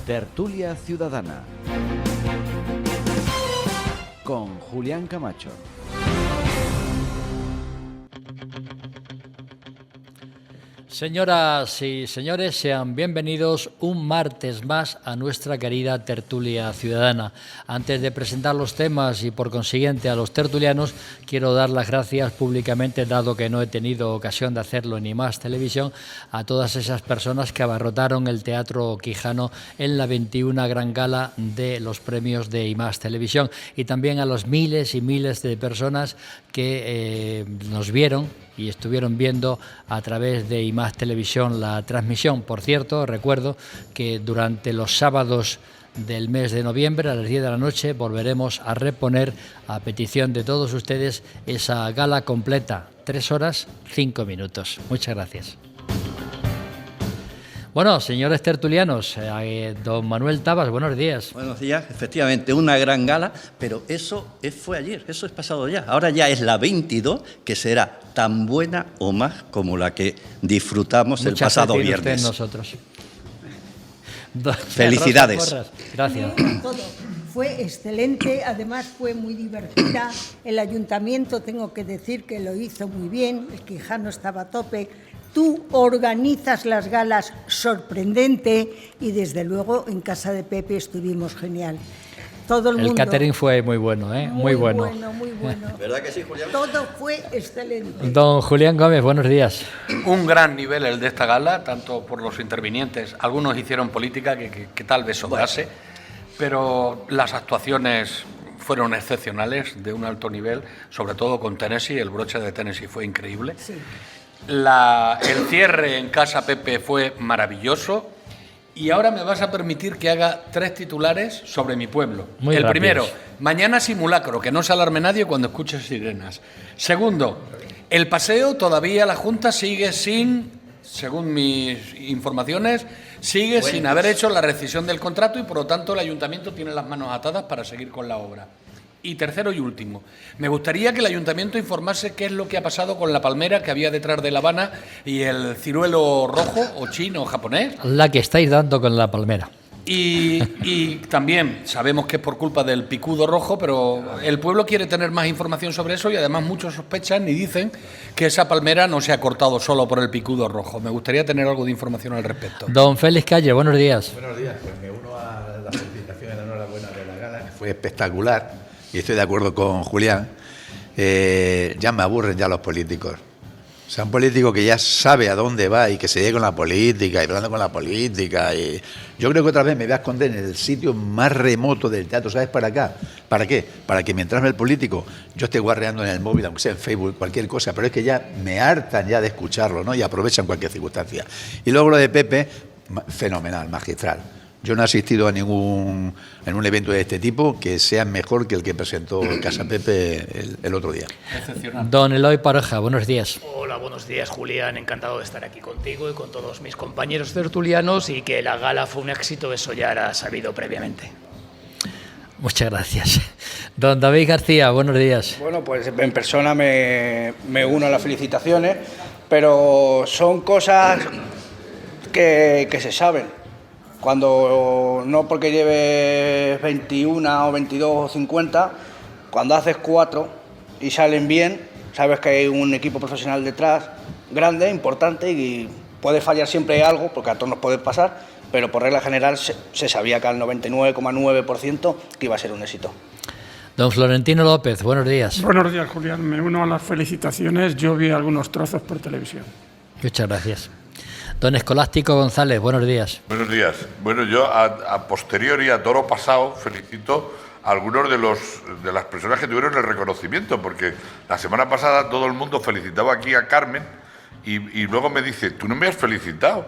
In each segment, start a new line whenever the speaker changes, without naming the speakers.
Tertulia Ciudadana con Julián Camacho.
Señoras y señores, sean bienvenidos un martes más a nuestra querida Tertulia Ciudadana. Antes de presentar los temas y por consiguiente a los tertulianos, quiero dar las gracias públicamente, dado que no he tenido ocasión de hacerlo en IMAX Televisión, a todas esas personas que abarrotaron el Teatro Quijano en la 21 Gran Gala de los premios de IMAX Televisión, y también a los miles y miles de personas que nos vieron y estuvieron viendo a través de IMAX Televisión la transmisión. Por cierto, recuerdo que durante los sábados del mes de noviembre a las 10 de la noche volveremos a reponer, a petición de todos ustedes, esa gala completa, 3 horas, 5 minutos. Muchas gracias. Bueno, señores tertulianos, don Manuel Tabas, buenos días.
Buenos días, efectivamente, una gran gala, pero eso fue ayer, eso es pasado ya. Ahora ya es la 22, que será tan buena o más como la que disfrutamos el pasado viernes.
Nosotros.
Felicidades.
Gracias.
Todo fue excelente, además fue muy divertida. El ayuntamiento, tengo que decir que lo hizo muy bien, el Quijano estaba a tope. Tú organizas las galas sorprendente y desde luego en casa de Pepe estuvimos genial. Todo el mundo.
El catering fue muy bueno, ¿eh? Muy bueno.
Muy bueno.
¿Verdad que sí, Julián?
Todo fue excelente.
Don Julián Gómez, buenos días.
Un gran nivel el de esta gala, tanto por los intervinientes. Algunos hicieron política que tal vez sobrase, pero las actuaciones fueron excepcionales, de un alto nivel, sobre todo con Tennessee. El broche de Tennessee fue increíble.
Sí.
El cierre en casa Pepe fue maravilloso. Y ahora me vas a permitir que haga 3 titulares sobre mi pueblo.
Muy
el
rápidos.
primero, mañana simulacro, que no se alarme nadie cuando escuche sirenas. Segundo, el paseo todavía la Junta sigue sin, según mis informaciones, sin haber hecho la rescisión del contrato y por lo tanto el ayuntamiento tiene las manos atadas para seguir con la obra. Y tercero y último, me gustaría que el ayuntamiento informase qué es lo que ha pasado con la palmera que había detrás de La Habana y el ciruelo rojo o chino o japonés.
La que estáis dando con la palmera.
Y también sabemos que es por culpa del picudo rojo, pero el pueblo quiere tener más información sobre eso y además muchos sospechan y dicen que esa palmera no se ha cortado solo por el picudo rojo. Me gustaría tener algo de información al respecto.
Don Félix Calle, buenos días.
Buenos días, pues me uno a las felicitaciones de enhorabuena de la gala, que fue espectacular. Y estoy de acuerdo con Julián, ya me aburren ya los políticos. O sea, un político que ya sabe a dónde va y que se llegue con la política y hablando con la política. Y yo creo que otra vez me voy a esconder en el sitio más remoto del teatro. ¿Sabes para acá? ¿Para qué? Para que mientras el político yo esté guarreando en el móvil, aunque sea en Facebook, cualquier cosa, pero es que ya me hartan ya de escucharlo, ¿no? Y aprovechan cualquier circunstancia. Y luego lo de Pepe, fenomenal, magistral. Yo no he asistido en un evento de este tipo que sea mejor que el que presentó Casa Pepe el otro día.
Excepcional.
Don Eloy Pareja, buenos días.
Hola, buenos días, Julián. Encantado de estar aquí contigo y con todos mis compañeros tertulianos, y que la gala fue un éxito, eso ya era sabido previamente.
Muchas gracias. Don David García, buenos días.
Bueno, pues en persona me uno a las felicitaciones, pero son cosas que se saben. Cuando no porque lleves 21 o 22 o 50, cuando haces 4 y salen bien, sabes que hay un equipo profesional detrás, grande, importante, y puede fallar siempre algo, porque a todos nos puede pasar, pero por regla general se sabía que al 99,9% que iba a ser un éxito.
Don Florentino López, buenos días.
Buenos días, Julián. Me uno a las felicitaciones. Yo vi algunos trozos por televisión.
Muchas gracias. Don Escolástico González, buenos días.
Buenos días. Bueno, yo a posteriori, a toro pasado, felicito a algunos de las personas que tuvieron el reconocimiento, porque la semana pasada todo el mundo felicitaba aquí a Carmen y luego me dice, tú no me has felicitado.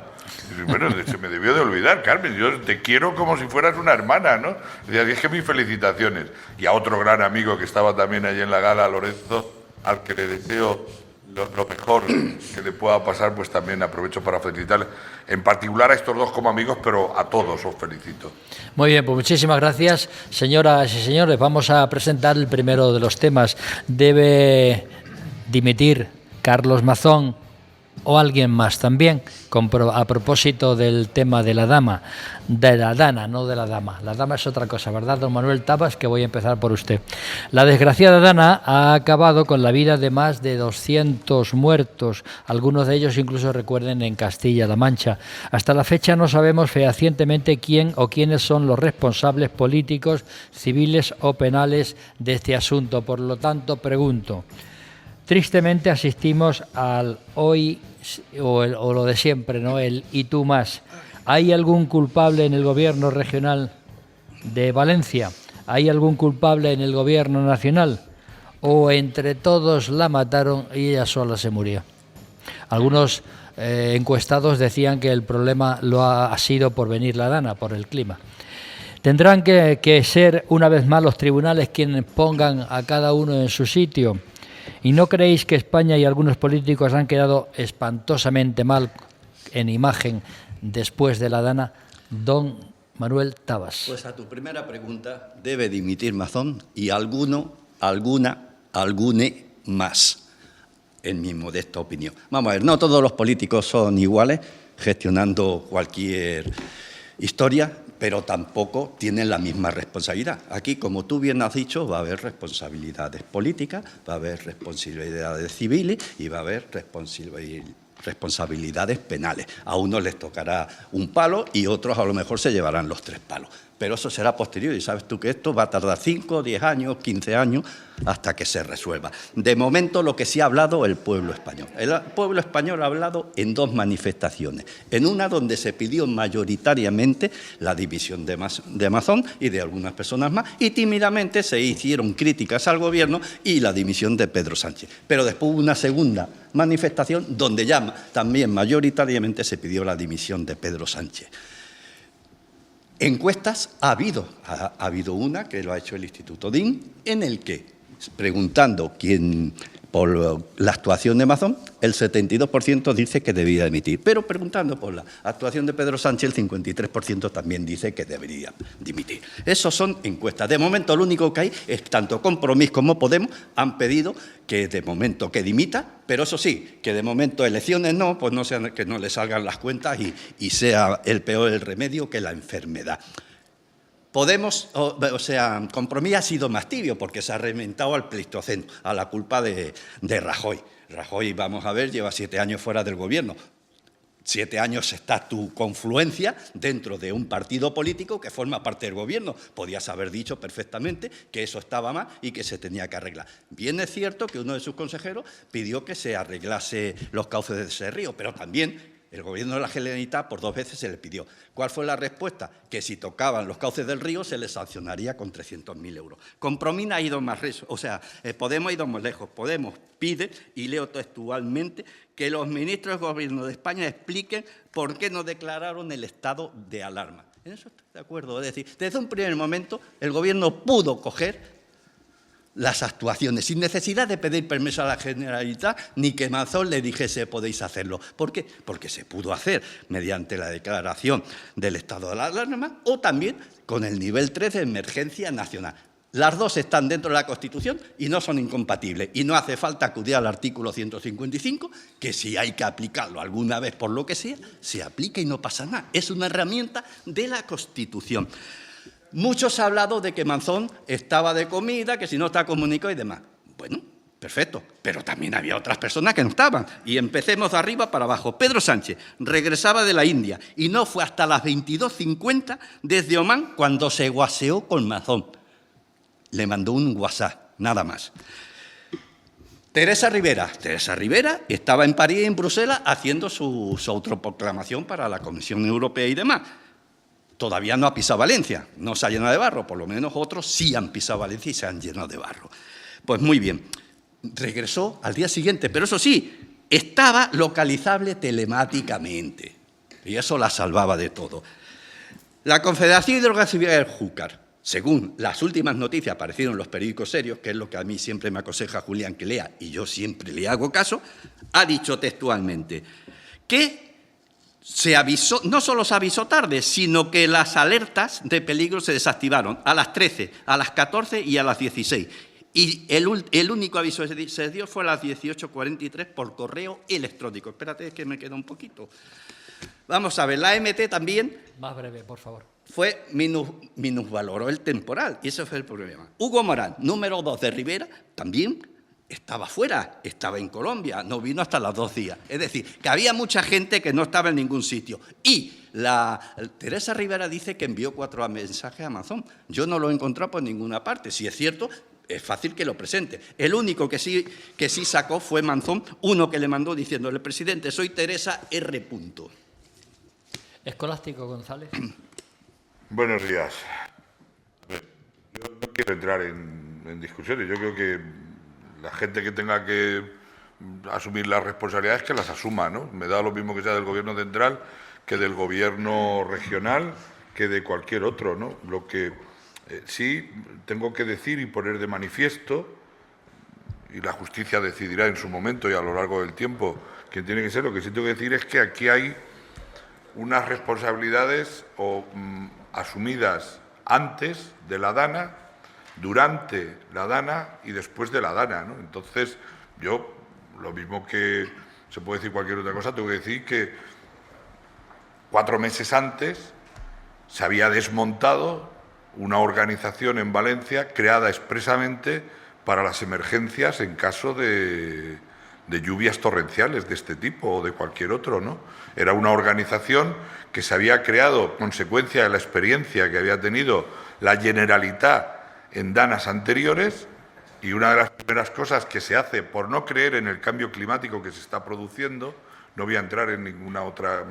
Y bueno, se me debió de olvidar, Carmen, yo te quiero como si fueras una hermana, ¿no? Decía, es que mis felicitaciones. Y a otro gran amigo que estaba también allí en la gala, Lorenzo, al que le deseo lo mejor que le pueda pasar, pues también aprovecho para felicitarle, en particular a estos dos como amigos, pero a todos os felicito.
Muy bien, pues muchísimas gracias. Señoras y señores, vamos a presentar el primero de los temas. Debe dimitir Carlos Mazón o alguien más también, a propósito del tema de la dama, de la Dana, no de la dama. La dama es otra cosa, ¿verdad, don Manuel Tavas? Que voy a empezar por usted. La desgraciada Dana ha acabado con la vida de más de 200 muertos, algunos de ellos incluso recuerden en Castilla-La Mancha. Hasta la fecha no sabemos fehacientemente quién o quiénes son los responsables políticos, civiles o penales de este asunto. Por lo tanto, pregunto, tristemente asistimos al hoy o lo de siempre, ¿no? El y tú más. ¿Hay algún culpable en el gobierno regional de Valencia? ¿Hay algún culpable en el gobierno nacional? ¿O entre todos la mataron y ella sola se murió? Algunos encuestados decían que el problema lo ha sido por venir la Dana, por el clima. ¿Tendrán que ser una vez más los tribunales quienes pongan a cada uno en su sitio? ¿Y no creéis que España y algunos políticos han quedado espantosamente mal en imagen después de la Dana? Don Manuel Tavas.
Pues a tu primera pregunta, debe dimitir Mazón y algune más, en mi modesta opinión. Vamos a ver, no todos los políticos son iguales gestionando cualquier historia, pero tampoco tienen la misma responsabilidad. Aquí, como tú bien has dicho, va a haber responsabilidades políticas, va a haber responsabilidades civiles y va a haber responsabilidades penales. A unos les tocará un palo y otros a lo mejor se llevarán los 3 palos. Pero eso será posterior y sabes tú que esto va a tardar 5, 10 años, 15 años hasta que se resuelva. De momento lo que sí ha hablado el pueblo español. El pueblo español ha hablado en 2 manifestaciones. En una donde se pidió mayoritariamente la división de Mazón y de algunas personas más y tímidamente se hicieron críticas al gobierno y la dimisión de Pedro Sánchez. Pero después hubo una segunda manifestación donde ya también mayoritariamente se pidió la dimisión de Pedro Sánchez. Encuestas ha habido una que lo ha hecho el Instituto DIN, en el que, preguntando por la actuación de Mazón, el 72% dice que debía dimitir, pero preguntando por la actuación de Pedro Sánchez, el 53% también dice que debería dimitir. Esas son encuestas. De momento lo único que hay es tanto Compromís como Podemos han pedido que de momento que dimita, pero eso sí, que de momento elecciones no, pues no sean, que no le salgan las cuentas y sea el peor el remedio que la enfermedad. Podemos, Compromís ha sido más tibio porque se ha reventado al Pleistoceno, a la culpa de Rajoy. Rajoy, vamos a ver, lleva 7 años fuera del gobierno. 7 años está tu confluencia dentro de un partido político que forma parte del gobierno. Podías haber dicho perfectamente que eso estaba mal y que se tenía que arreglar. Bien es cierto que uno de sus consejeros pidió que se arreglase los cauces de ese río, pero también el gobierno de la Generalitat por 2 veces se le pidió. ¿Cuál fue la respuesta? Que si tocaban los cauces del río se les sancionaría con 300.000 euros. Compromís ha ido más lejos, Podemos ha ido más lejos. Podemos pide, y leo textualmente, que los ministros del Gobierno de España expliquen por qué no declararon el estado de alarma. En eso estoy de acuerdo. Es decir, desde un primer momento el Gobierno pudo coger las actuaciones, sin necesidad de pedir permiso a la Generalitat, ni que Mazón le dijese podéis hacerlo. ¿Por qué? Porque se pudo hacer mediante la declaración del estado de alarma o también con el nivel 3 de emergencia nacional. Las dos están dentro de la Constitución y no son incompatibles. Y no hace falta acudir al artículo 155, que si hay que aplicarlo alguna vez por lo que sea, se aplica y no pasa nada. Es una herramienta de la Constitución. Muchos han hablado de que Mazón estaba de comida, que si no está comunicado y demás. Bueno, perfecto, pero también había otras personas que no estaban. Y empecemos de arriba para abajo. Pedro Sánchez regresaba de la India y no fue hasta las 22:50 desde Omán cuando se guaseó con Mazón. Le mandó un WhatsApp, nada más. Teresa Rivera estaba en París y en Bruselas haciendo su autoproclamación para la Comisión Europea y demás. Todavía no ha pisado Valencia, no se ha llenado de barro, por lo menos otros sí han pisado Valencia y se han llenado de barro. Pues muy bien, regresó al día siguiente, pero eso sí, estaba localizable telemáticamente y eso la salvaba de todo. La Confederación Hidrográfica del Júcar, según las últimas noticias aparecidas en los periódicos serios, que es lo que a mí siempre me aconseja Julián que lea y yo siempre le hago caso, ha dicho textualmente que se avisó, no solo se avisó tarde, sino que las alertas de peligro se desactivaron a las 13, a las 14 y a las 16. Y el único aviso que se dio fue a las 18:43 por correo electrónico. Espérate que me queda un poquito. Vamos a ver, la AMT también...
Más breve, por favor.
Fue minusvaloró el temporal, y ese fue el problema. Hugo Morán, número 2 de Rivera, también estaba fuera, estaba en Colombia, no vino hasta los 2 días. Es decir, que había mucha gente que no estaba en ningún sitio. Y Teresa Rivera dice que envió 4 mensajes a Mazón. Yo no lo he encontrado por ninguna parte. Si es cierto, es fácil que lo presente. El único que sí sacó fue Manzón, uno que le mandó diciéndole: presidente, soy Teresa R.
Escolástico González.
Buenos días. Yo no quiero entrar en discusiones. Yo creo que la gente que tenga que asumir las responsabilidades, que las asuma, ¿no? Me da lo mismo que sea del Gobierno central, que del Gobierno regional, que de cualquier otro, ¿no? Lo que sí tengo que decir y poner de manifiesto, y la justicia decidirá en su momento y a lo largo del tiempo quién tiene que ser, lo que sí tengo que decir es que aquí hay unas responsabilidades asumidas antes de la Dana, durante la Dana y después de la Dana, ¿no? Entonces, yo, lo mismo que se puede decir cualquier otra cosa, tengo que decir que 4 meses antes se había desmontado una organización en Valencia creada expresamente para las emergencias en caso de lluvias torrenciales de este tipo o de cualquier otro, ¿no? Era una organización que se había creado consecuencia de la experiencia que había tenido la Generalitat en danas anteriores, y una de las primeras cosas que se hace por no creer en el cambio climático que se está produciendo, no voy a entrar en ninguna otra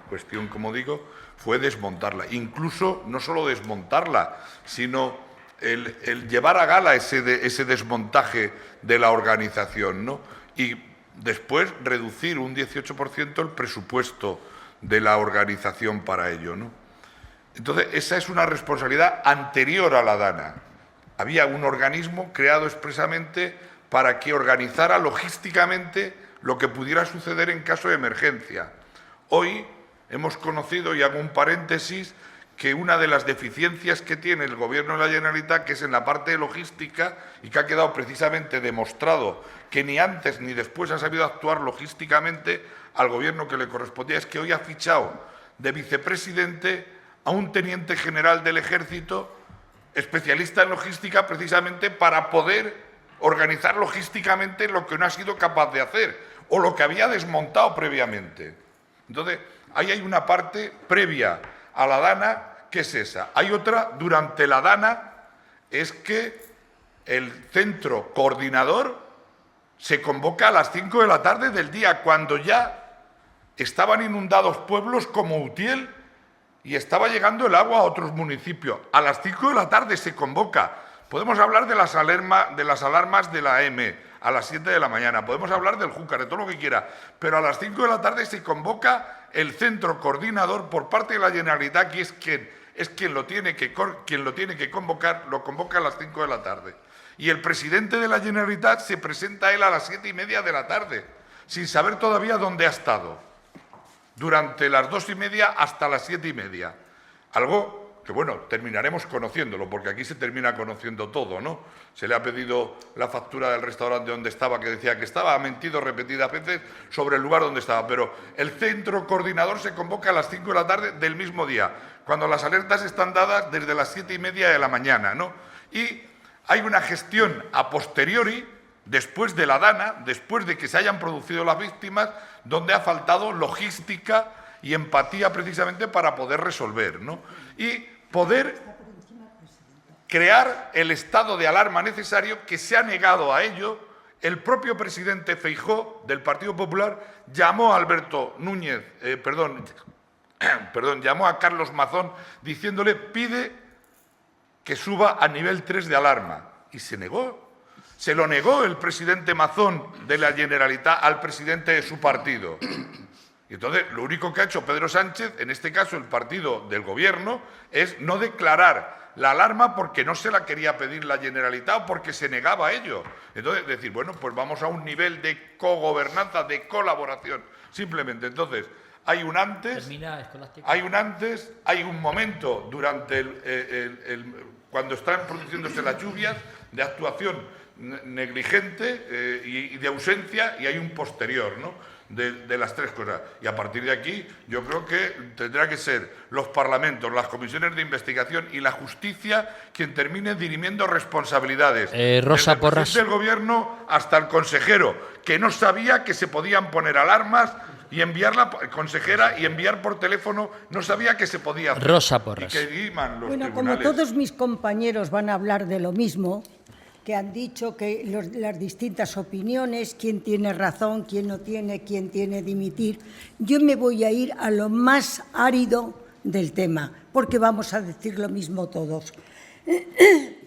cuestión, como digo, fue desmontarla. Incluso no solo desmontarla, sino el llevar a gala ese desmontaje de la organización, ¿no? Y después reducir un 18% el presupuesto de la organización para ello, ¿no? Entonces, esa es una responsabilidad anterior a la Dana. Había un organismo creado expresamente para que organizara logísticamente lo que pudiera suceder en caso de emergencia. Hoy hemos conocido, y hago un paréntesis, que una de las deficiencias que tiene el Gobierno de la Generalitat, que es en la parte de logística, y que ha quedado precisamente demostrado que ni antes ni después ha sabido actuar logísticamente al Gobierno que le correspondía, es que hoy ha fichado de vicepresidente a un teniente general del Ejército, especialista en logística, precisamente para poder organizar logísticamente lo que no ha sido capaz de hacer o lo que había desmontado previamente. Entonces, ahí hay una parte previa a la Dana, que es esa. Hay otra durante la Dana, es que el centro coordinador se convoca a las 5 de la tarde del día, cuando ya estaban inundados pueblos como Utiel y estaba llegando el agua a otros municipios. A las 5 de la tarde se convoca. Podemos hablar de las alarmas de la M a las 7 de la mañana, podemos hablar del Júcar, de todo lo que quiera, pero a las 5 de la tarde se convoca el centro coordinador por parte de la Generalitat, que es quien lo tiene que convocar, lo convoca a las 5 de la tarde. Y el presidente de la Generalitat se presenta a él a las 7:30 de la tarde, sin saber todavía dónde ha estado, durante las 2:30 hasta las 7:30. Algo que, bueno, terminaremos conociéndolo, porque aquí se termina conociendo todo, ¿no? Se le ha pedido la factura del restaurante donde estaba, que decía que estaba, ha mentido repetidas veces sobre el lugar donde estaba, pero el centro coordinador se convoca a las 5 de la tarde del mismo día, cuando las alertas están dadas desde las 7:30 de la mañana, ¿no? Y hay una gestión a posteriori, después de la Dana, después de que se hayan producido las víctimas, donde ha faltado logística y empatía precisamente para poder resolver, ¿no? Y poder crear el estado de alarma necesario, que se ha negado a ello. El propio presidente Feijóo, del Partido Popular, llamó a Alberto Núñez, llamó a Carlos Mazón diciéndole: pide que suba a nivel 3 de alarma. Y se negó. Se lo negó el presidente Mazón de la Generalitat al presidente de su partido. Y entonces, lo único que ha hecho Pedro Sánchez, en este caso el partido del Gobierno, es no declarar la alarma porque no se la quería pedir la Generalitat o porque se negaba a ello. Entonces, decir, bueno, pues vamos a un nivel de cogobernanza, de colaboración, simplemente. Entonces, hay un antes, hay un momento durante cuando están produciéndose las lluvias, de actuación negligente y de ausencia, y hay un posterior, ¿no?, de las tres cosas. Y a partir de aquí yo creo que tendrá que ser los parlamentos, las comisiones de investigación y la justicia quien termine dirimiendo responsabilidades.
Rosa
Desde el
Porras.
presidente del Gobierno hasta el consejero, que no sabía que se podían poner alarmas y enviar la consejera y enviar por teléfono, no sabía que se podía hacer.
Rosa Porras.
Y que diriman los
Bueno, como
tribunales.
todos mis compañeros van a hablar de lo mismo, que han dicho que las distintas opiniones, quién tiene razón, quién no tiene, quién tiene que dimitir, yo me voy a ir a lo más árido del tema, porque vamos a decir lo mismo todos.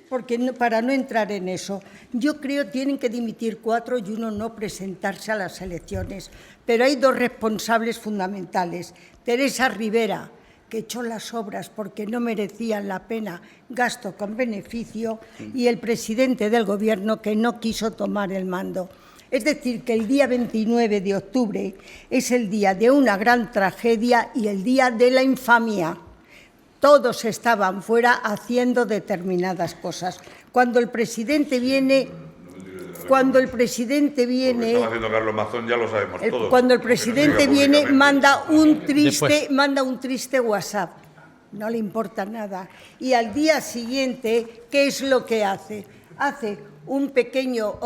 Porque para no entrar en eso, yo creo que tienen que dimitir 4 y uno no presentarse a las elecciones. Pero hay 2 responsables fundamentales. Teresa Rivera, que echó las obras porque no merecían la pena, gasto con beneficio, y el presidente del Gobierno, que no quiso tomar el mando. Es decir, que el día 29 de octubre es el día de una gran tragedia y el día de la infamia. Todos estaban fuera haciendo determinadas cosas. Cuando el presidente viene... Cuando el presidente viene...
Lo que estaba haciendo Carlos Mazón ya lo sabemos todos.
Cuando el presidente viene, manda un
Después.
triste WhatsApp. No le importa nada. Y al día siguiente, ¿qué es lo que hace? Hace un pequeño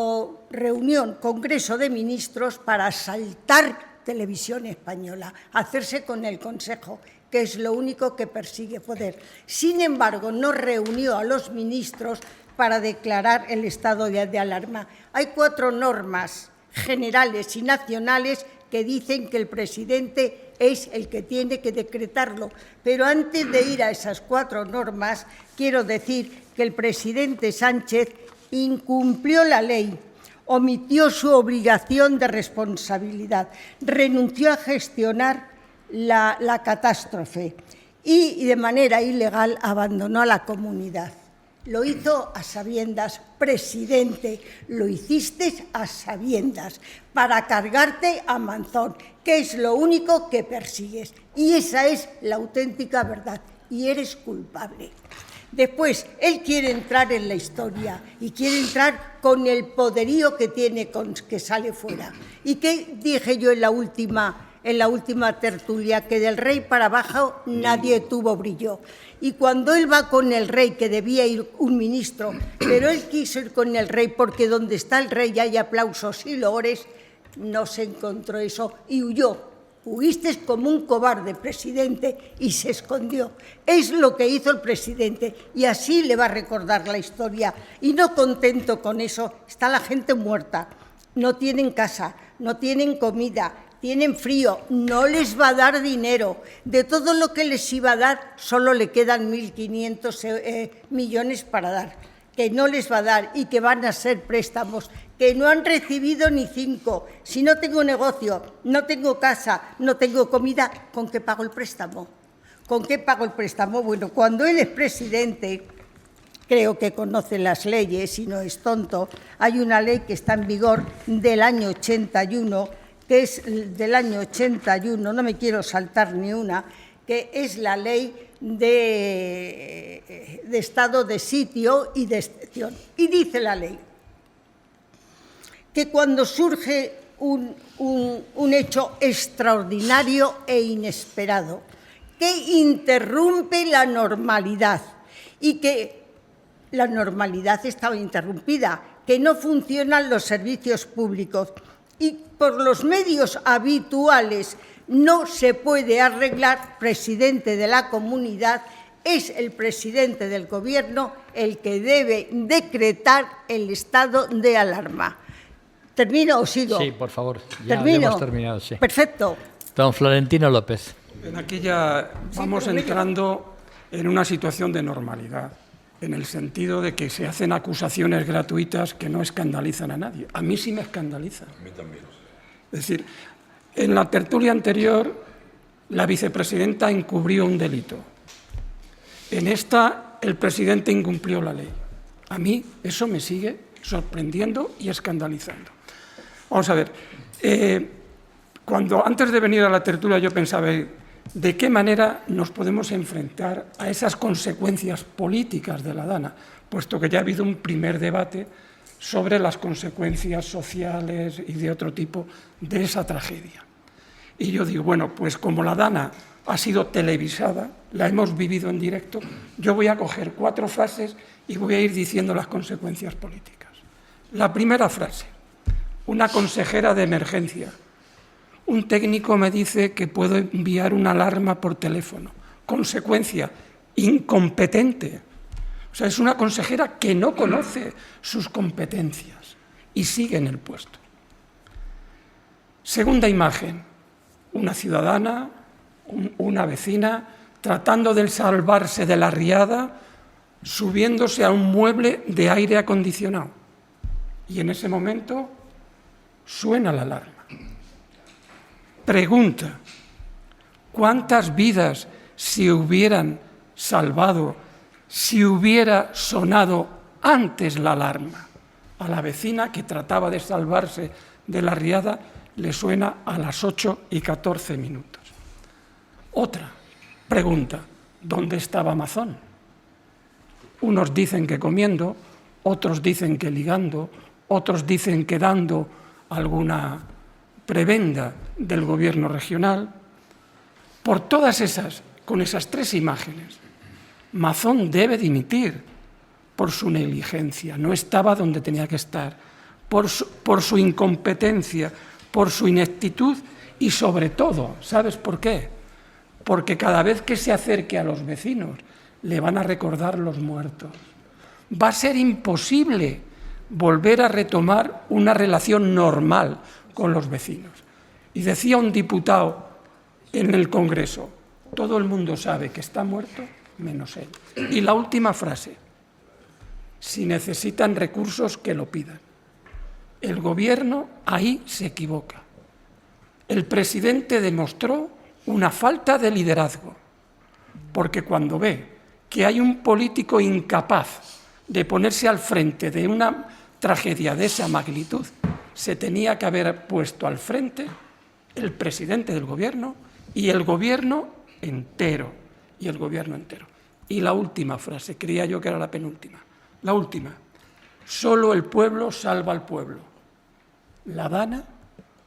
reunión, congreso de ministros, para asaltar Televisión Española, hacerse con el Consejo, que es lo único que persigue poder. Sin embargo, no reunió a los ministros para declarar el estado de alarma. Hay 4 normas generales y nacionales que dicen que el presidente es el que tiene que decretarlo. Pero antes de ir a esas 4 normas, quiero decir que el presidente Sánchez incumplió la ley, omitió su obligación de responsabilidad, renunció a gestionar la catástrofe y de manera ilegal abandonó a la comunidad. Lo hizo a sabiendas, presidente, lo hiciste a sabiendas, para cargarte a Manzón, que es lo único que persigues. Y esa es la auténtica verdad, y eres culpable. Después, él quiere entrar en la historia y quiere entrar con el poderío que tiene, que sale fuera. ¿Y qué dije yo en la última tertulia? Que del rey para abajo nadie tuvo brillo. Y cuando él va con el rey, que debía ir un ministro, pero él quiso ir con el rey porque donde está el rey hay aplausos y loores, no se encontró eso y huyó. Huiste como un cobarde, presidente, y se escondió. Es lo que hizo el presidente y así le va a recordar la historia. Y no contento con eso, está la gente muerta, no tienen casa, no tienen comida, tienen frío, no les va a dar dinero. De todo lo que les iba a dar, solo le quedan 1.500 millones para dar, que no les va a dar y que van a ser préstamos, que no han recibido ni 5. Si no tengo negocio, no tengo casa, no tengo comida, ¿con qué pago el préstamo? ¿Con qué pago el préstamo? Bueno, cuando él es presidente, creo que conoce las leyes y no es tonto, hay una ley que está en vigor del año 81, que es del año 81, no me quiero saltar ni una, que es la ley de estado de sitio y de excepción. Y dice la ley que cuando surge un hecho extraordinario e inesperado, que interrumpe la normalidad y que la normalidad estaba interrumpida, que no funcionan los servicios públicos y por los medios habituales no se puede arreglar, presidente de la comunidad, es el presidente del Gobierno el que debe decretar el estado de alarma. ¿Termino o sigo?
Sí, por favor. Ya
¿Termino?
hemos terminado, sí.
Perfecto.
Don Florentino López.
Aquí ya vamos entrando en una situación de normalidad, en el sentido de que se hacen acusaciones gratuitas que no escandalizan a nadie. A mí sí me escandaliza.
A mí también.
Es decir, en la tertulia anterior, la vicepresidenta encubrió un delito. En esta, el presidente incumplió la ley. A mí eso me sigue sorprendiendo y escandalizando. Vamos a ver, antes de venir a la tertulia yo pensaba de qué manera nos podemos enfrentar a esas consecuencias políticas de la Dana, puesto que ya ha habido un primer debate sobre las consecuencias sociales y de otro tipo de esa tragedia. Y yo digo, bueno, pues como la Dana ha sido televisada, la hemos vivido en directo, yo voy a coger 4 frases y voy a ir diciendo las consecuencias políticas. La primera frase, una consejera de emergencia. Un técnico me dice que puedo enviar una alarma por teléfono. Consecuencia, incompetente. O sea, es una consejera que no conoce sus competencias y sigue en el puesto. Segunda imagen, una ciudadana, una vecina, tratando de salvarse de la riada, subiéndose a un mueble de aire acondicionado. Y en ese momento suena la alarma. Pregunta, ¿cuántas vidas se hubieran salvado si hubiera sonado antes la alarma? A la vecina que trataba de salvarse de la riada le suena a las 8:14. Otra pregunta, ¿dónde estaba Mazón? Unos dicen que comiendo, otros dicen que ligando, otros dicen que dando alguna prebenda del gobierno regional. Por todas esas, con esas 3 imágenes, Mazón debe dimitir por su negligencia, no estaba donde tenía que estar, por su incompetencia, por su ineptitud y sobre todo, ¿sabes por qué? Porque cada vez que se acerque a los vecinos le van a recordar los muertos. Va a ser imposible volver a retomar una relación normal con los vecinos. Y decía un diputado en el Congreso, todo el mundo sabe que está muerto, menos él. Y la última frase, si necesitan recursos, que lo pidan. El gobierno ahí se equivoca. El presidente demostró una falta de liderazgo, porque cuando ve que hay un político incapaz de ponerse al frente de una tragedia de esa magnitud, se tenía que haber puesto al frente el presidente del gobierno y el gobierno entero. Y la última frase, creía yo que era la penúltima. La última, solo el pueblo salva al pueblo. La Dana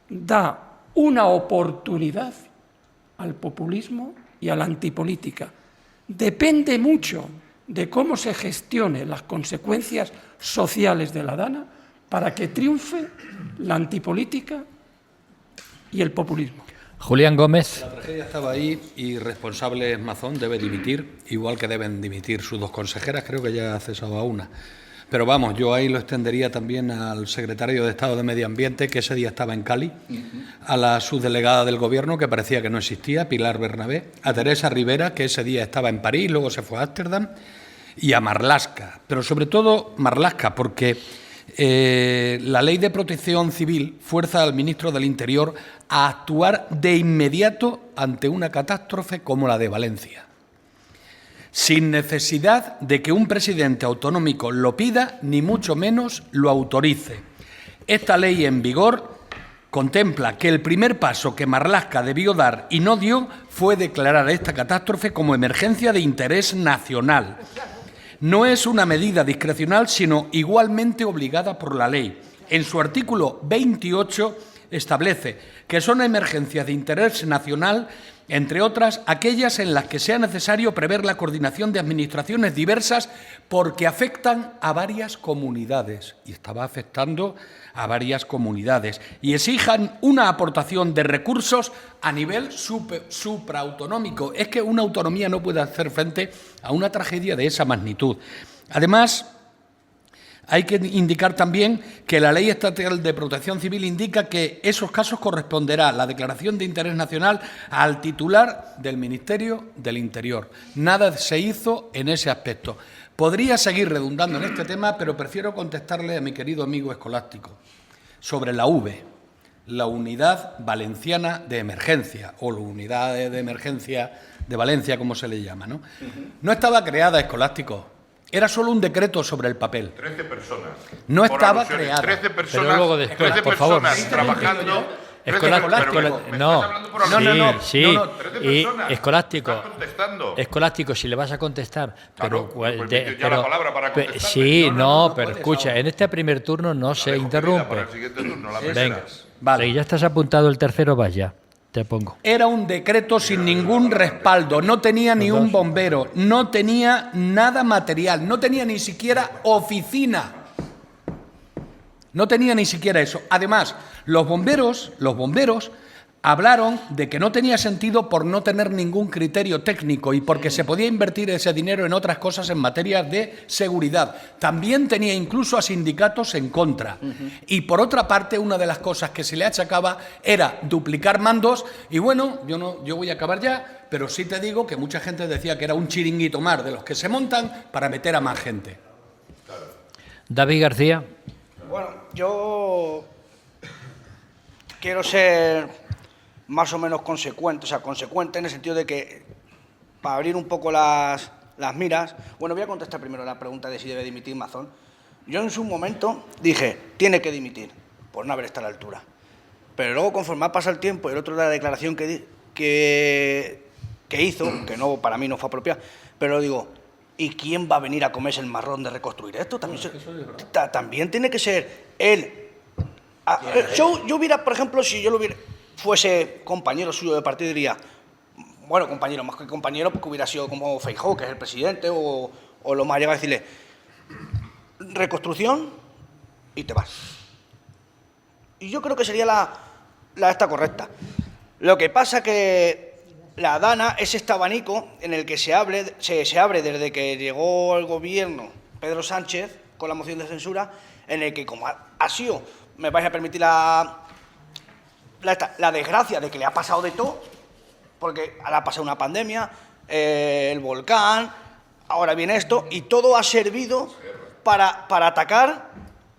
da una oportunidad al populismo y a la antipolítica. Depende mucho de cómo se gestionen las consecuencias sociales de la Dana para que triunfe la antipolítica y el populismo.
Julián Gómez.
La tragedia estaba ahí y responsable Mazón debe dimitir, igual que deben dimitir sus 2 consejeras, creo que ya ha cesado a una. Pero vamos, yo ahí lo extendería también al secretario de Estado de Medio Ambiente, que ese día estaba en Cali, a la subdelegada del Gobierno, que parecía que no existía, Pilar Bernabé, a Teresa Rivera, que ese día estaba en París, luego se fue a Ámsterdam, y a Marlaska. Pero sobre todo Marlaska, porque la Ley de Protección Civil fuerza al ministro del Interior a actuar de inmediato ante una catástrofe como la de Valencia, sin necesidad de que un presidente autonómico lo pida, ni mucho menos lo autorice. Esta ley en vigor contempla que el primer paso que Marlaska debió dar y no dio fue declarar esta catástrofe como emergencia de interés nacional. No es una medida discrecional, sino igualmente obligada por la ley. En su artículo 28 establece que son emergencias de interés nacional, entre otras, aquellas en las que sea necesario prever la coordinación de administraciones diversas porque afectan a varias comunidades, y estaba afectando a varias comunidades, y exijan una aportación de recursos a nivel supraautonómico. Es que una autonomía no puede hacer frente a una tragedia de esa magnitud. Además, hay que indicar también que la Ley Estatal de Protección Civil indica que esos casos corresponderá la declaración de interés nacional al titular del Ministerio del Interior. Nada se hizo en ese aspecto. Podría seguir redundando en este tema, pero prefiero contestarle a mi querido amigo escolástico sobre la UVE, la Unidad Valenciana de Emergencia, o la Unidad de Emergencia de Valencia, como se le llama, ¿no? No estaba creada, escolástico. Era solo un decreto sobre el papel.
13 personas.
No
Por
estaba
alusiones,
creada.
13 personas,
Pero luego después,
13
por favor.
personas trabajando
Escolástico. Escolástico. Escolástico, si le vas a contestar.
Claro,
Pero,
me permite ya la palabra para contestarle.
sí, no,
no
pero
puedes
escucha,
ahora.
en este primer turno no se
dejo
interrumpe.
para el siguiente turno, la
Venga,
primera.
vale, ya estás apuntado el tercero, vas ya. Te pongo.
Era un decreto sin ningún respaldo, no tenía ni un bombero, no tenía nada material, no tenía ni siquiera oficina. No tenía ni siquiera eso. Además, los bomberos hablaron de que no tenía sentido por no tener ningún criterio técnico y porque se podía invertir ese dinero en otras cosas en materia de seguridad. También tenía incluso a sindicatos en contra. Y por otra parte, una de las cosas que se le achacaba era duplicar mandos. Y bueno, yo voy a acabar ya, pero sí te digo que mucha gente decía que era un chiringuito más de los que se montan para meter a más gente.
David García.
Bueno, yo quiero ser más o menos consecuente, en el sentido de que, para abrir un poco las miras, bueno, voy a contestar primero la pregunta de si debe dimitir Mazón. Yo en su momento dije, tiene que dimitir, por no haber estado a la altura. Pero luego, conforme ha pasado el tiempo, el otro de la declaración que hizo, que no, para mí no fue apropiada, pero digo, ¿y quién va a venir a comerse el marrón de reconstruir esto? También tiene que ser él. Yo hubiera, por ejemplo, si yo fuese compañero suyo de partido, diría, bueno, compañero, más que compañero, porque hubiera sido como Feijóo, que es el presidente, o lo más, llega a decirle, reconstrucción y te vas. Y yo creo que sería la esta correcta. Lo que pasa que la Dana es este abanico en el que se abre desde que llegó el gobierno Pedro Sánchez con la moción de censura, en el que, como ha sido, me vais a permitir la desgracia de que le ha pasado de todo, porque ahora ha pasado una pandemia, el volcán, ahora viene esto, y todo ha servido para atacar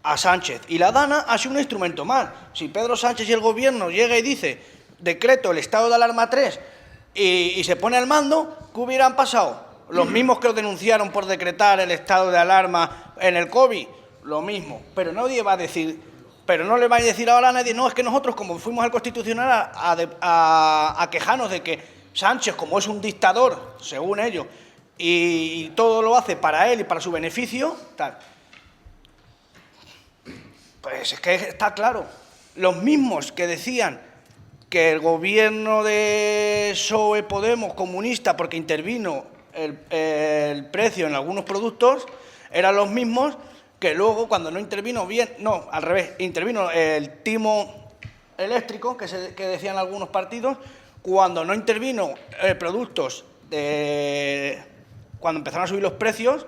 a Sánchez. Y la Dana ha sido un instrumento más. Si Pedro Sánchez y el gobierno llega y dice, decreto el estado de alarma 3, y se pone al mando, ¿qué hubieran pasado? Los mismos que lo denunciaron por decretar el estado de alarma en el COVID, lo mismo. Pero nadie va a decir, pero no le va a decir ahora a nadie, no, es que nosotros, como fuimos al Constitucional a quejarnos de que Sánchez, como es un dictador, según ellos, y todo lo hace para él y para su beneficio, tal. Pues es que está claro. Los mismos que decían que el gobierno de PSOE Podemos, comunista, porque intervino el precio en algunos productos, eran los mismos que luego, cuando no intervino bien, no, al revés, intervino el timo eléctrico, que decían algunos partidos, cuando no intervino productos cuando empezaron a subir los precios,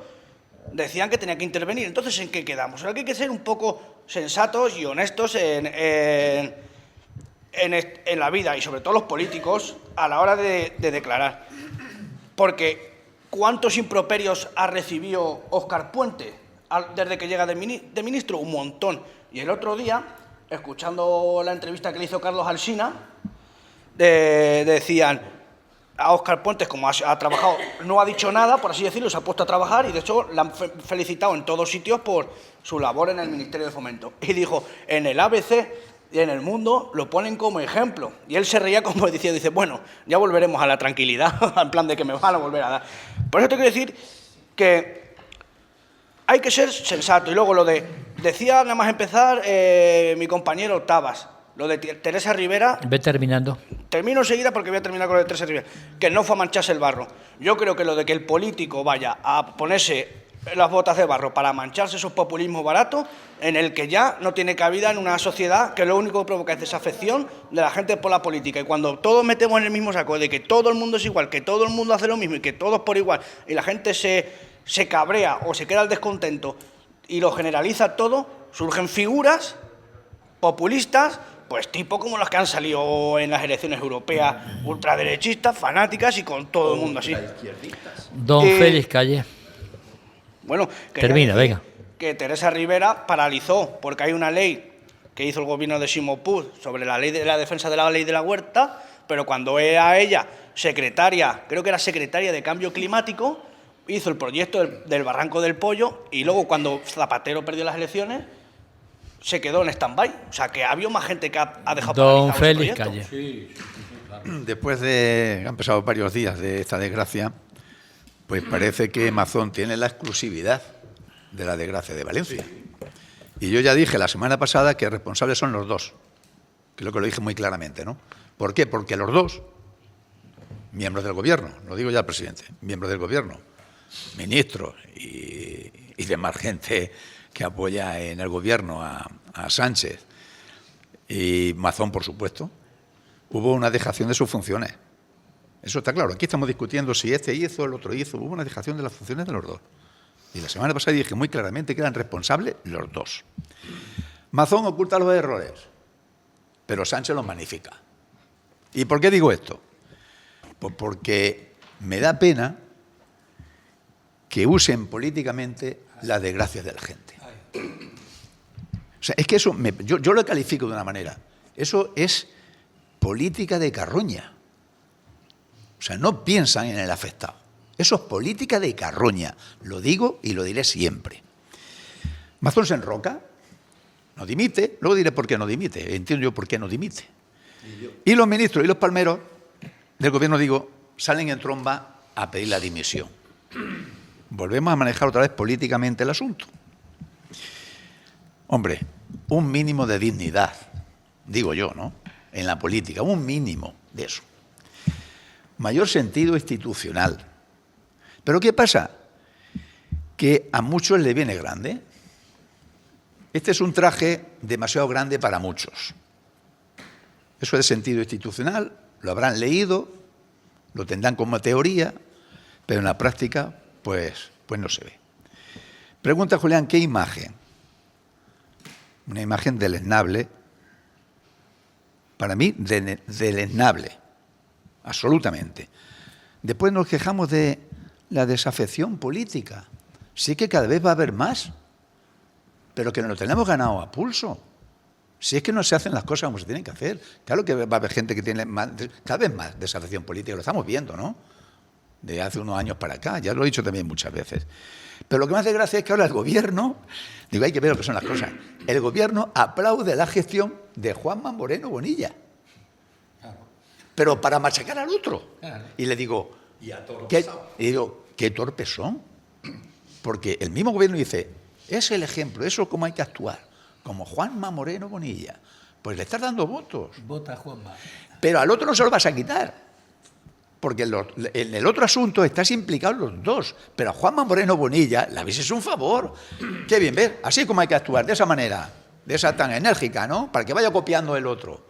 decían que tenía que intervenir. Entonces, ¿en qué quedamos? Ahora que hay que ser un poco sensatos y honestos en la vida, y sobre todo los políticos, a la hora de declarar. Porque, ¿cuántos improperios ha recibido Óscar Puente desde que llega de ministro? Un montón. Y el otro día, escuchando la entrevista que le hizo Carlos Alsina, decían a Óscar Puente, como ha trabajado, no ha dicho nada, por así decirlo, se ha puesto a trabajar, y de hecho le han felicitado en todos sitios por su labor en el Ministerio de Fomento. Y dijo, en el ABC y en El Mundo lo ponen como ejemplo. Y él se reía como diciendo, dice, bueno, ya volveremos a la tranquilidad, en plan de que me van a volver a dar. Por eso te quiero decir que hay que ser sensato. Y luego decía nada más empezar mi compañero Tabas, lo de Teresa Rivera.
Ve terminando.
Termino enseguida porque voy a terminar con lo de Teresa Rivera. Que no fue a mancharse el barro. Yo creo que lo de que el político vaya a ponerse las botas de barro para mancharse esos populismos baratos, en el que ya no tiene cabida en una sociedad que lo único que provoca es desafección de la gente por la política. Y cuando todos metemos en el mismo saco de que todo el mundo es igual, que todo el mundo hace lo mismo y que todos por igual, y la gente se cabrea o se queda al descontento y lo generaliza todo, surgen figuras populistas, pues tipo como las que han salido en las elecciones europeas, ultraderechistas, fanáticas y con todo el mundo así.
Don Félix Calle.
Bueno,
termina, venga.
Que Teresa Rivera paralizó, porque hay una ley que hizo el gobierno de Ximo Puig sobre la ley de la defensa de la ley de la huerta, pero cuando era ella secretaria, creo que era secretaria de Cambio Climático, hizo el proyecto del Barranco del Pollo, y luego cuando Zapatero perdió las elecciones, se quedó en stand-by. O sea, que había más gente que ha dejado
Don
paralizado ese
Félix
proyecto.
Calle.
Después de han pasado varios días de esta desgracia, pues parece que Mazón tiene la exclusividad de la desgracia de Valencia. Y yo ya dije la semana pasada que responsables son los dos. Creo que lo dije muy claramente, ¿no? ¿Por qué? Porque los dos, miembros del gobierno, lo digo ya al presidente, miembros del gobierno, ministros y demás gente que apoya en el gobierno a Sánchez y Mazón, por supuesto, hubo una dejación de sus funciones. Eso está claro. Aquí estamos discutiendo si este hizo, el otro hizo. Hubo una dejación de las funciones de los dos. Y la semana pasada dije muy claramente que eran responsables los dos. Mazón oculta los errores, pero Sánchez los magnifica. ¿Y por qué digo esto? Pues porque me da pena que usen políticamente las desgracias de la gente. O sea, es que eso, yo lo califico de una manera. Eso es política de carroña. O sea, no piensan en el afectado. Eso es política de carroña. Lo digo y lo diré siempre. Mazón se enroca, no dimite, luego diré por qué no dimite. Entiendo yo por qué no dimite. Y los ministros y los palmeros del gobierno, digo, salen en tromba a pedir la dimisión. Volvemos a manejar otra vez políticamente el asunto. Hombre, un mínimo de dignidad, digo yo, ¿no? En la política, un mínimo de eso. Mayor sentido institucional. ¿Pero qué pasa? Que a muchos le viene grande. Este es un traje demasiado grande para muchos. Eso de sentido institucional lo habrán leído, lo tendrán como teoría, pero en la práctica pues no se ve. Pregunta Julián, ¿qué imagen? Una imagen deleznable, para mí deleznable, absolutamente. Después nos quejamos de la desafección política. Sí que cada vez va a haber más, pero que nos lo tenemos ganado a pulso. Si es que no se hacen las cosas como se tienen que hacer. Claro que va a haber gente que tiene cada vez más desafección política, lo estamos viendo, ¿no? De hace unos años para acá, ya lo he dicho también muchas veces. Pero lo que me hace gracia es que ahora el gobierno, digo, hay que ver lo que son las cosas, el gobierno aplaude la gestión de Juanma Moreno Bonilla, pero para machacar al otro. Y le digo, ¿qué torpes son? Porque el mismo gobierno dice, es el ejemplo, eso es como hay que actuar, como Juanma Moreno Bonilla. Pues le estás dando votos.
Vota Juanma.
Pero al otro no se lo vas a quitar. Porque en el otro asunto estás implicados los dos. Pero a Juanma Moreno Bonilla le habéis hecho un favor. Qué bien, ver, así como hay que actuar, de esa manera, de esa tan enérgica, ¿no? Para que vaya copiando el otro.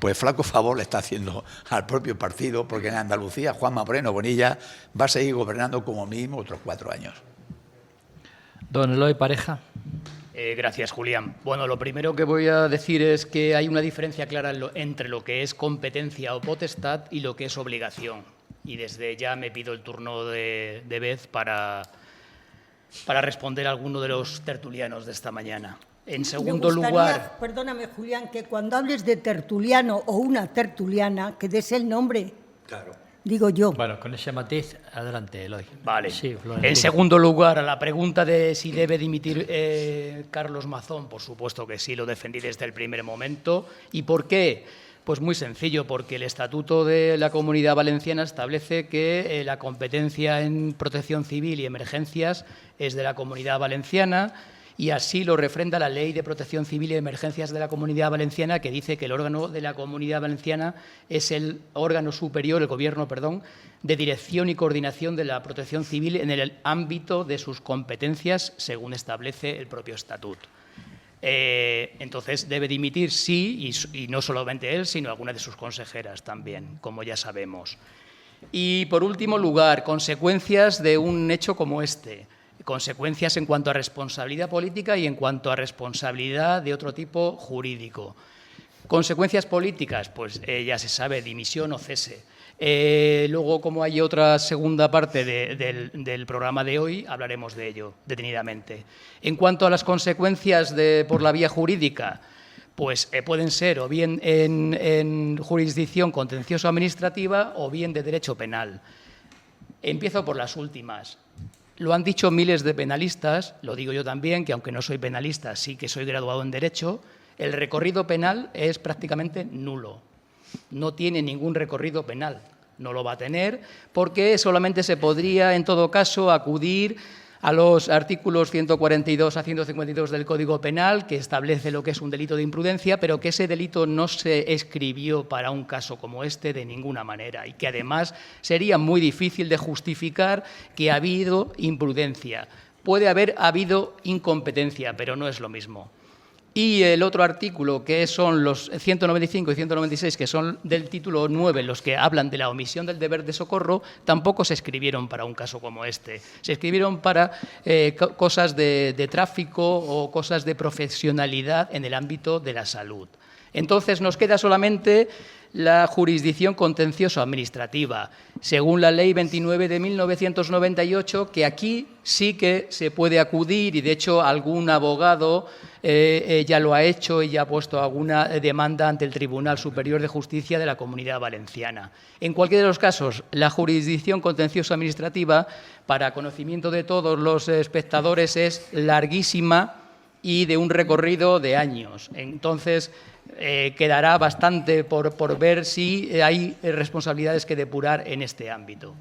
Pues flaco favor le está haciendo al propio partido, porque en Andalucía Juanma Moreno Bonilla va a seguir gobernando como mínimo otros 4 años.
Don Eloy Pareja.
Gracias, Julián. Bueno, lo primero que voy a decir es que hay una diferencia clara entre lo que es competencia o potestad y lo que es obligación. Y desde ya me pido el turno de vez para responder a alguno de los tertulianos de esta mañana. En segundo lugar...
Perdóname, Julián, que cuando hables de tertuliano o una tertuliana, que des el nombre. Claro. Digo yo.
Bueno, con ese matiz, adelante, Eloy.
Vale.
Sí,
en segundo lugar, a la pregunta de si debe dimitir Carlos Mazón, por supuesto que sí, lo defendí desde el primer momento. ¿Y por qué? Pues muy sencillo, porque el Estatuto de la Comunidad Valenciana establece que la competencia en protección civil y emergencias es de la Comunidad Valenciana, y así lo refrenda la Ley de Protección Civil y Emergencias de la Comunidad Valenciana, que dice que el órgano de la Comunidad Valenciana es el órgano superior, el Gobierno, perdón, de dirección y coordinación de la protección civil en el ámbito de sus competencias, según establece el propio Estatuto. Entonces, debe dimitir, sí, y no solamente él, sino algunas de sus consejeras también, como ya sabemos. Y, por último lugar, consecuencias de un hecho como este. Consecuencias en cuanto a responsabilidad política y en cuanto a responsabilidad de otro tipo jurídico. Consecuencias políticas, pues ya se sabe, dimisión o cese. Luego, como hay otra segunda parte del programa de hoy, hablaremos de ello detenidamente. En cuanto a las consecuencias por la vía jurídica, pues pueden ser o bien en jurisdicción contencioso-administrativa o bien de derecho penal. Empiezo por las últimas. Lo han dicho miles de penalistas, lo digo yo también, que aunque no soy penalista, sí que soy graduado en Derecho, el recorrido penal es prácticamente nulo. No tiene ningún recorrido penal, no lo va a tener, porque solamente se podría, en todo caso, acudir a los artículos 142 a 152 del Código Penal, que establece lo que es un delito de imprudencia, pero que ese delito no se escribió para un caso como este de ninguna manera y que además sería muy difícil de justificar que ha habido imprudencia. Puede haber habido incompetencia, pero no es lo mismo. Y el otro artículo, que son los 195 y 196, que son del título 9, los que hablan de la omisión del deber de socorro, tampoco se escribieron para un caso como este. Se escribieron para cosas de tráfico o cosas de profesionalidad en el ámbito de la salud. Entonces, nos queda solamente la jurisdicción contencioso-administrativa, según la Ley 29 de 1998, que aquí sí que se puede acudir y, de hecho, algún abogado ya lo ha hecho y ya ha puesto alguna demanda ante el Tribunal Superior de Justicia de la Comunidad Valenciana. En cualquiera de los casos, la jurisdicción contencioso-administrativa, para conocimiento de todos los espectadores, es larguísima y de un recorrido de años. Entonces, quedará bastante por ver si hay responsabilidades que depurar en este ámbito.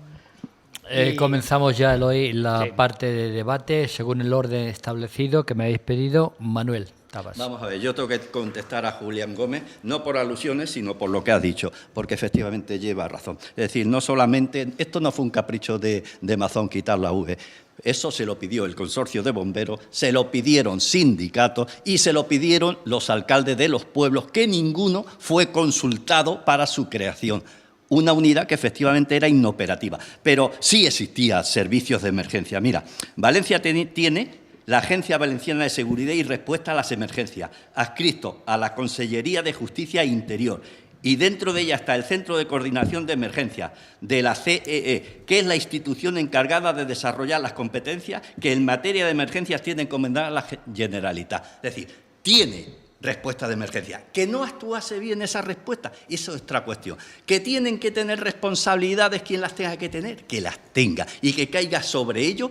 Comenzamos ya, Eloy, la parte de debate según el orden establecido que me habéis pedido. Manuel Tabas.
Vamos a ver, yo tengo que contestar a Julián Gómez, no por alusiones, sino por lo que ha dicho, porque efectivamente lleva razón. Es decir, no solamente, esto no fue un capricho de Mazón quitar la V, eso se lo pidió el consorcio de bomberos, se lo pidieron sindicatos y se lo pidieron los alcaldes de los pueblos, que ninguno fue consultado para su creación. Una unidad que efectivamente era inoperativa, pero sí existía servicios de emergencia. Mira, Valencia tiene la Agencia Valenciana de Seguridad y Respuesta a las Emergencias, adscrito a la Consellería de Justicia e Interior, y dentro de ella está el Centro de Coordinación de Emergencias de la CEE, que es la institución encargada de desarrollar las competencias que en materia de emergencias tiene encomendada la Generalitat. Es decir, tiene respuesta de emergencia. Que no actuase bien esa respuesta, eso es otra cuestión. Que tienen que tener responsabilidades quien las tenga que tener, que las tenga y que caiga sobre ello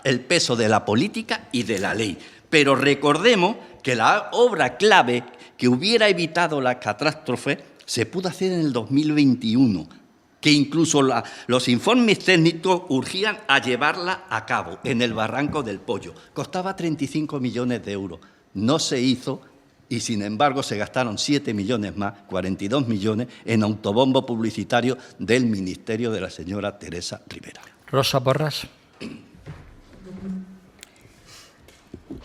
el peso de la política y de la ley. Pero recordemos que la obra clave que hubiera evitado la catástrofe se pudo hacer en el 2021, que incluso los informes técnicos urgían a llevarla a cabo en el Barranco del Pollo. Costaba 35 millones de euros. No se hizo y, sin embargo, se gastaron 7 millones más, 42 millones, en autobombo publicitario del ministerio de la señora Teresa Rivera.
Rosa Porras.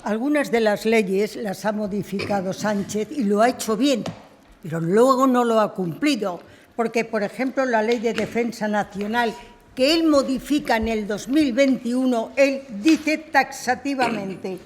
Algunas de las leyes las ha modificado Sánchez y lo ha hecho bien, pero luego no lo ha cumplido, porque, por ejemplo, la Ley de Defensa Nacional, que él modifica en el 2021, él dice taxativamente: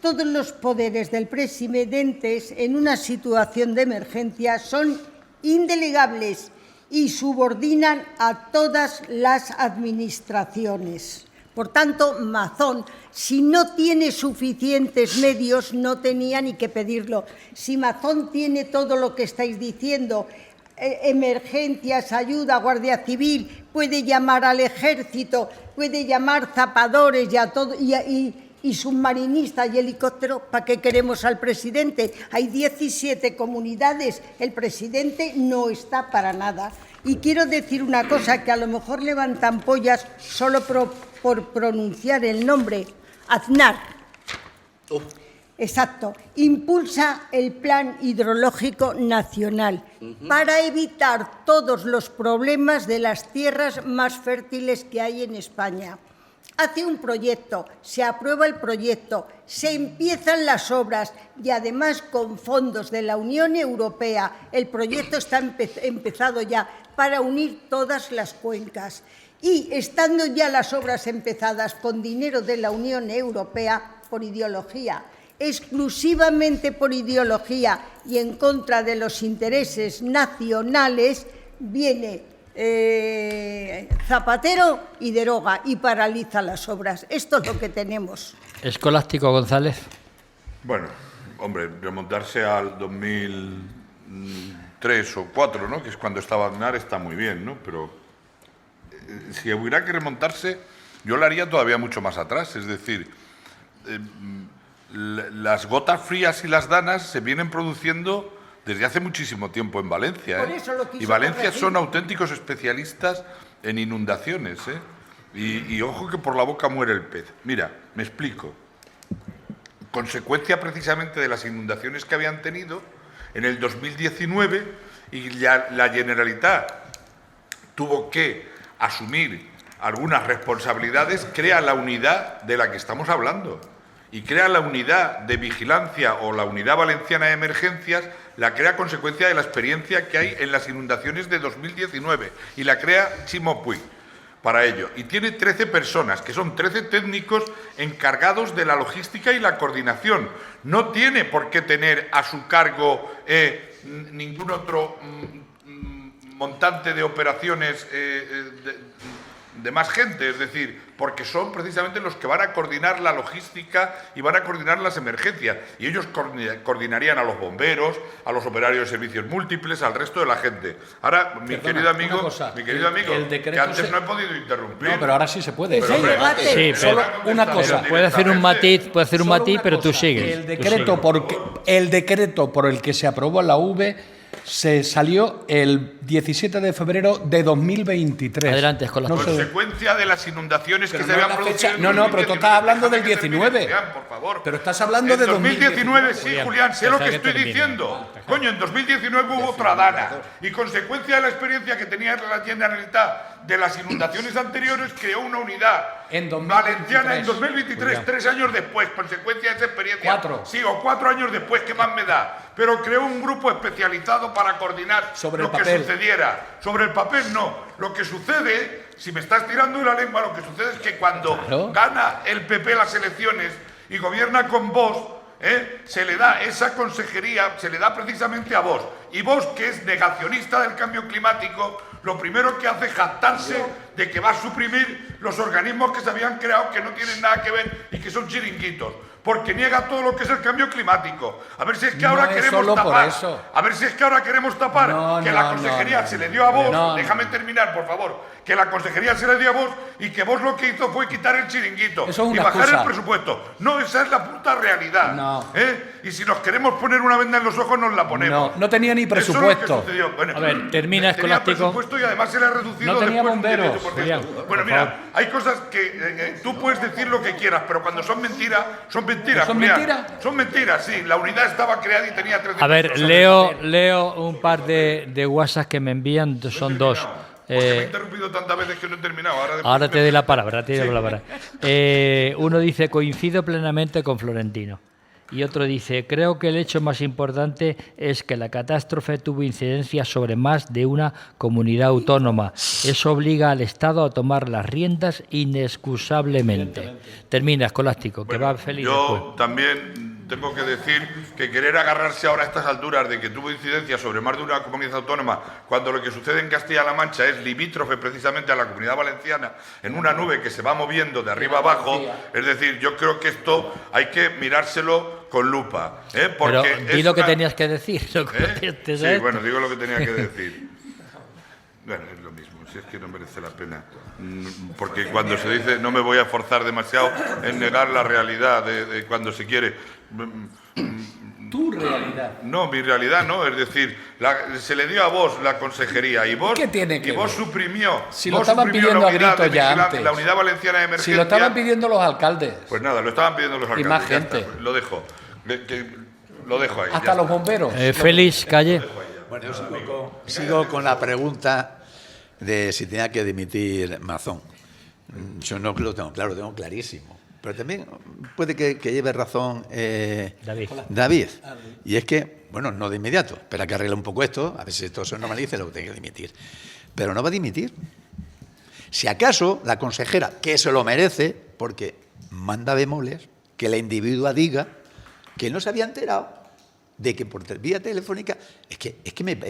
todos los poderes del presidente en una situación de emergencia son indelegables y subordinan a todas las administraciones. Por tanto, Mazón, si no tiene suficientes medios, no tenía ni que pedirlo. Si Mazón tiene todo lo que estáis diciendo, emergencias, ayuda, Guardia Civil, puede llamar al Ejército, puede llamar zapadores y a todo, y submarinistas y helicópteros, ¿para qué queremos al presidente? Hay 17 comunidades, el presidente no está para nada. Y quiero decir una cosa, que a lo mejor levantan pollas solo por pronunciar el nombre: Aznar. Exacto. Impulsa el Plan Hidrológico Nacional para evitar todos los problemas de las tierras más fértiles que hay en España. Hace un proyecto, se aprueba el proyecto, se empiezan las obras y, además, con fondos de la Unión Europea, el proyecto está empezado ya para unir todas las cuencas. Y, estando ya las obras empezadas con dinero de la Unión Europea, por ideología, exclusivamente por ideología y en contra de los intereses nacionales, viene Zapatero y deroga y paraliza las obras. Esto es lo que tenemos.
Escolástico González.
Bueno, hombre, remontarse al 2003 o 2004, ¿no?, que es cuando estaba Aznar, está muy bien, ¿no? Pero si hubiera que remontarse, yo lo haría todavía mucho más atrás. Es decir, las gotas frías y las danas se vienen produciendo desde hace muchísimo tiempo en Valencia.
Por eso lo quiso
Y Valencia
corregir.
son auténticos especialistas en inundaciones. Y ojo que por la boca muere el pez. Mira, me explico. Consecuencia precisamente de las inundaciones que habían tenido en el 2019, y la Generalitat tuvo que asumir algunas responsabilidades, crea la unidad de la que estamos hablando. Y crea la unidad de vigilancia o la unidad valenciana de emergencias, la crea a consecuencia de la experiencia que hay en las inundaciones de 2019. Y la crea Ximo Puig para ello. Y tiene 13 personas, que son 13 técnicos encargados de la logística y la coordinación. No tiene por qué tener a su cargo ningún otro montante de operaciones de más gente, es decir, porque son precisamente los que van a coordinar la logística y van a coordinar las emergencias. Y ellos coordinarían a los bomberos, a los operarios de servicios múltiples, al resto de la gente. Ahora, mi querido amigo,
el decreto
que antes no he podido interrumpir.
No, pero ahora sí se puede.
Pero, hombre,
Sí,
solo una cosa.
Puede hacer un matiz, pero tú sigues.
El decreto por el que se aprobó la UV se salió el 17 de febrero de 2023.
Adelante, Escolar.
No sé-
Consecuencia de las inundaciones que
Pero
se
no
habían
la
producido.
fecha-
en
no, pero tú
2019.
estás hablando del
Déjame que termine,
19.
Julián, por favor.
Pero estás hablando
en
de
2019, sí,
Julián,
Julián, sé lo
deja
que
que
estoy
termine.
diciendo. Coño, en 2019 hubo otra dana. Y consecuencia de la experiencia que tenía la Generalitat de las inundaciones anteriores, creó una unidad
En 2023,
valenciana en 2023,
Julián.
3 años después, consecuencia de esa experiencia.
4.
Sí, o 4 años después, ¿qué más me da? Pero creó un grupo especializado para coordinar
Sobre
lo
el
que
papel.
sucediera. Sobre el papel no. Lo que sucede, si me estás tirando de la lengua, lo que sucede es que cuando
Claro.
gana el PP las elecciones y gobierna con Vox, se le da esa consejería, se le da precisamente a Vox. Y Vox, que es negacionista del cambio climático, lo primero que hace es jactarse de que va a suprimir los organismos que se habían creado que no tienen nada que ver y que son chiringuitos. Porque niega todo lo que es el cambio climático. A ver si es que
No
ahora
es
queremos
solo por
tapar.
eso.
A ver si es que ahora queremos tapar
No,
que
no,
la consejería
no,
se le
no.
dio a Vox.
No,
Déjame terminar, por favor. Que la consejería se le dio a Vox y que Vox lo que hizo fue quitar el chiringuito
Eso es
y
una
bajar
excusa.
el presupuesto. No, esa es la puta realidad.
No.
Y si nos queremos poner una venda en los ojos, nos la ponemos.
No tenía ni
Eso es lo que
presupuesto.
sucedió. Bueno,
A ver, termina,
tenía
Escolástico.
presupuesto y además se le ha reducido
No tenía
después un
bomberos,
18%.
Julián,
Bueno,
por
mira,
favor.
hay cosas que tú puedes decir lo que quieras, pero cuando son mentiras, son mentiras.
¿Son
Julián.
mentiras?
Son mentiras, sí. La unidad estaba creada y tenía 13
A ver,
personas.
leo un par de WhatsApp que me envían, son dos.
Porque me he interrumpido tantas veces que no he terminado.
Ahora te doy la palabra, uno dice, coincido plenamente con Florentino. Y otro dice, creo que el hecho más importante es que la catástrofe tuvo incidencia sobre más de una comunidad autónoma. Eso obliga al Estado a tomar las riendas inexcusablemente. Termina, Escolástico, que va feliz
Yo
después.
también tengo que decir que querer agarrarse ahora a estas alturas de que tuvo incidencia sobre más de una comunidad autónoma, cuando lo que sucede en Castilla-La Mancha es limítrofe precisamente a la Comunidad Valenciana, en una nube que se va moviendo de arriba abajo, es decir, yo creo que esto hay que mirárselo con lupa. Porque
Pero di
es
lo que
una-
tenías que decir. No contestes a
Sí,
esto.
bueno, digo lo que tenía que decir. Bueno, es lo mismo, si es que no merece la pena. Porque cuando se dice no me voy a forzar demasiado en negar la realidad de cuando se quiere.
Tu realidad.
No, mi realidad no, es decir, se le dio a vos la consejería y vos,
¿Qué tiene que
y vos
ver?
suprimió.
Si lo
vos
estaban
suprimió
pidiendo
la
a
unidad
gritos
de
ya
vigilancia,
antes.
La unidad valenciana de emergencia.
Si lo estaban pidiendo los alcaldes.
Pues nada, lo estaban pidiendo los alcaldes.
más
ya está,
gente.
lo dejo. Lo dejo ahí.
Hasta
ya
los
está.
bomberos.
Félix, calle.
Bueno, yo sigo con la pregunta de si tenía que dimitir Mazón. Yo no lo tengo claro, lo tengo clarísimo. Pero también puede que lleve razón David. Y es que, bueno, no de inmediato, espera que arregle un poco esto, a ver si esto se normalice, lo tiene que dimitir. Pero no va a dimitir. Si acaso la consejera, que se lo merece, porque manda bemoles, que la individua diga que no se había enterado de que por vía telefónica, es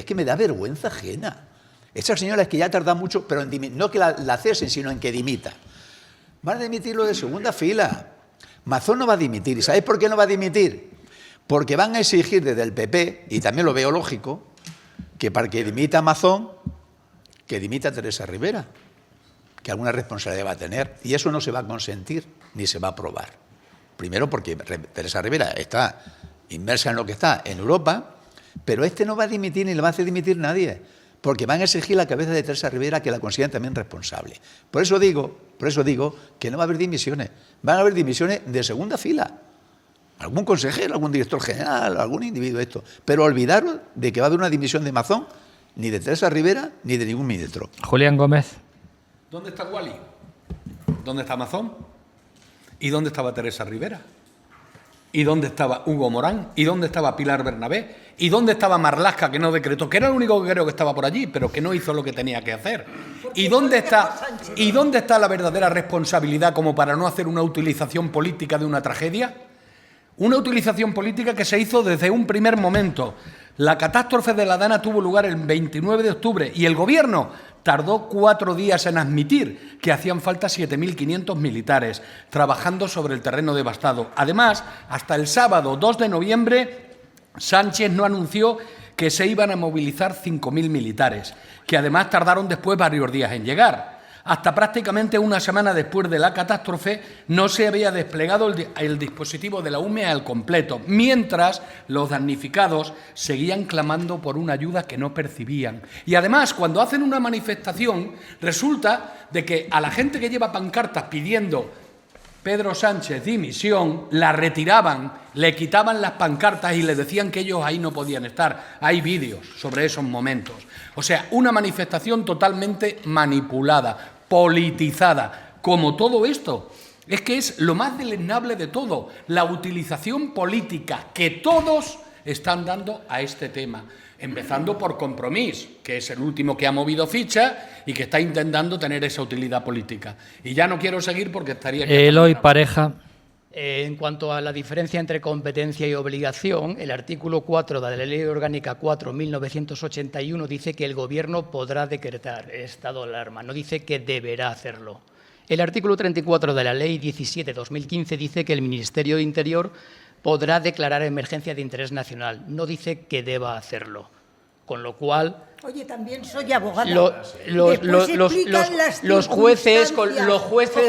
que me da vergüenza ajena. Esa señora es que ya tarda mucho, pero en no que la cesen, sino en que dimita. Van a dimitirlo de segunda fila. Mazón no va a dimitir. ¿Y sabéis por qué no va a dimitir? Porque van a exigir desde el PP, y también lo veo lógico, que para que dimita Mazón, que dimita Teresa Rivera. que alguna responsabilidad va a tener, y eso no se va a consentir ni se va a aprobar. Primero porque Teresa Rivera está inmersa en lo que está en Europa, pero no va a dimitir ni le va a hacer dimitir nadie, porque van a exigir la cabeza de Teresa Rivera que la consideran también responsable. Por eso digo que no va a haber dimisiones, van a haber dimisiones de segunda fila. Algún consejero, algún director general, algún individuo pero olvidaros de que va a haber una dimisión de Mazón, ni de Teresa Rivera, ni de ningún ministro.
Julián Gómez.
¿Dónde está Wally? ¿Dónde está Mazón? ¿Y dónde estaba Teresa Rivera? ¿Y dónde estaba Hugo Morán? ¿Y dónde estaba Pilar Bernabé? ¿Y dónde estaba Marlaska, que no decretó? Que era el único que creo que estaba por allí, pero que no hizo lo que tenía que hacer. ¿Y dónde está la verdadera responsabilidad como para no hacer una utilización política de una tragedia? Una utilización política que se hizo desde un primer momento. La catástrofe de la Dana tuvo lugar el 29 de octubre y el Gobierno tardó 4 días en admitir que hacían falta 7.500 militares trabajando sobre el terreno devastado. Además, hasta el sábado 2 de noviembre, Sánchez no anunció que se iban a movilizar 5.000 militares, que además tardaron después varios días en llegar. Hasta prácticamente una semana después de la catástrofe no se había desplegado el dispositivo de la UME al completo, mientras los damnificados seguían clamando por una ayuda que no percibían. Y además, cuando hacen una manifestación, resulta de que a la gente que lleva pancartas pidiendo Pedro Sánchez dimisión, la retiraban, le quitaban las pancartas y le decían que ellos ahí no podían estar. Hay vídeos sobre esos momentos. O sea, una manifestación totalmente manipulada, politizada, como todo esto. Es que es lo más deleznable de todo, la utilización política que todos están dando a este tema. Empezando por Compromís, que es el último que ha movido ficha y que está intentando tener esa utilidad política. Y ya no quiero seguir porque estaría...
Eloy Pareja.
En cuanto a la diferencia entre competencia y obligación, el artículo 4 de la Ley Orgánica 4.1981 dice que el Gobierno podrá decretar estado de alarma, no dice que deberá hacerlo. El artículo 34 de la Ley 17/2015 dice que el Ministerio de Interior podrá declarar emergencia de interés nacional, no dice que deba hacerlo. Con lo cual...
Oye, también soy abogada.
Los jueces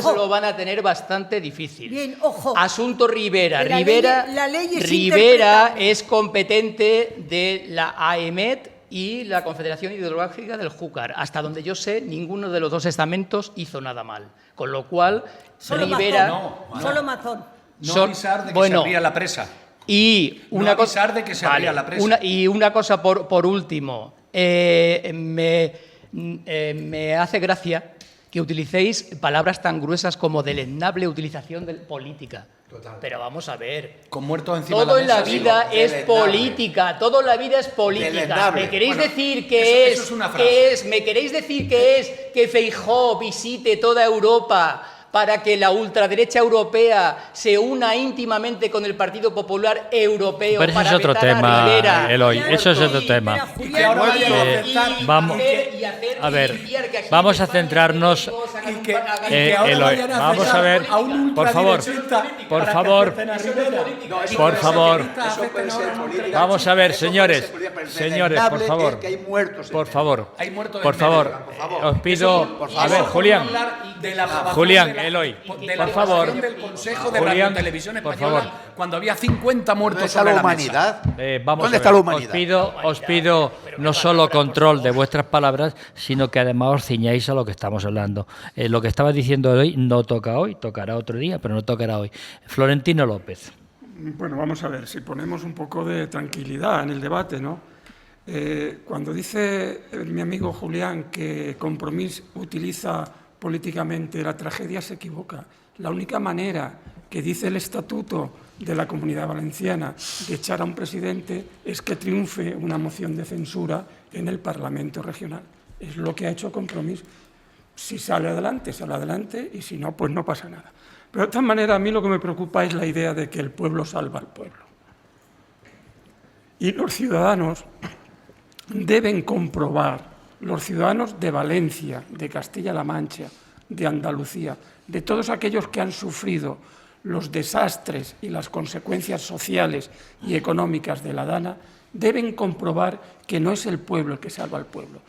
lo van a tener bastante difícil.
Bien, ojo.
Asunto Rivera. Rivera es competente de la AEMET y la Confederación Hidrográfica del Júcar. Hasta donde yo sé, ninguno de los dos estamentos hizo nada mal. Con lo cual,
solo
Rivera...
Solo Mazón.
No avisar de que se abría la presa.
Y una cosa,
avisar de que se abría la presa.
Y una cosa por último, me hace gracia que utilicéis palabras tan gruesas como deleznable utilización de política. Total. Pero vamos a ver.
Con muertos encima
todo
de la mesa.
Todo en la vida es política. Todo en la vida es política.
Deleznable.
¿Me queréis decir que Feijóo visite toda Europa para que la ultraderecha europea se una íntimamente con el Partido Popular Europeo?
Pero
para
eso es otro
vetar a
tema,
Rivera?
Eloy, eso es otro tema. Vamos a centrarnos. Eloy, vamos a ver, por favor, vamos a ver, señores, por favor, os pido, a ver, Julián, Eloy, por favor,
Julián, Televisión Española, cuando había 50 muertos
sobre la humanidad.
¿Dónde está la humanidad? Os pido no solo control de vuestras palabras, sino que además os ciñáis a lo que estamos hablando. Lo que estaba diciendo hoy no toca hoy, tocará otro día, pero no tocará hoy. Florentino López.
Bueno, vamos a ver, si ponemos un poco de tranquilidad en el debate, ¿no? Cuando dice mi amigo Julián que Compromís utiliza políticamente la tragedia, se equivoca. La única manera que dice el Estatuto de la Comunidad Valenciana de echar a un presidente es que triunfe una moción de censura en el Parlamento regional. Es lo que ha hecho Compromís. Si sale adelante, y si no, pues no pasa nada. Pero de todas maneras, a mí lo que me preocupa es la idea de que el pueblo salva al pueblo. Y los ciudadanos deben comprobar, los ciudadanos de Valencia, de Castilla-La Mancha, de Andalucía, de todos aquellos que han sufrido los desastres y las consecuencias sociales y económicas de la Dana, deben comprobar que no es el pueblo el que salva al pueblo,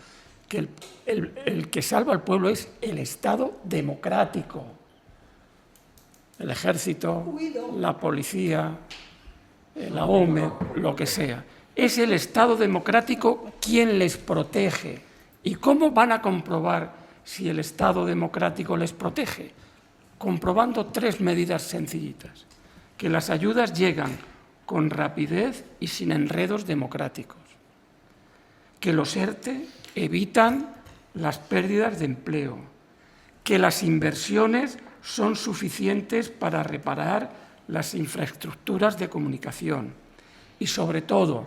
que el que salva al pueblo es el Estado democrático. El ejército, la policía, la OME, lo que sea. Es el Estado democrático quien les protege. ¿Y cómo van a comprobar si el Estado democrático les protege? Comprobando 3 medidas sencillitas. Que las ayudas llegan con rapidez y sin enredos democráticos. Que los ERTE evitan las pérdidas de empleo. Que las inversiones son suficientes para reparar las infraestructuras de comunicación. Y sobre todo,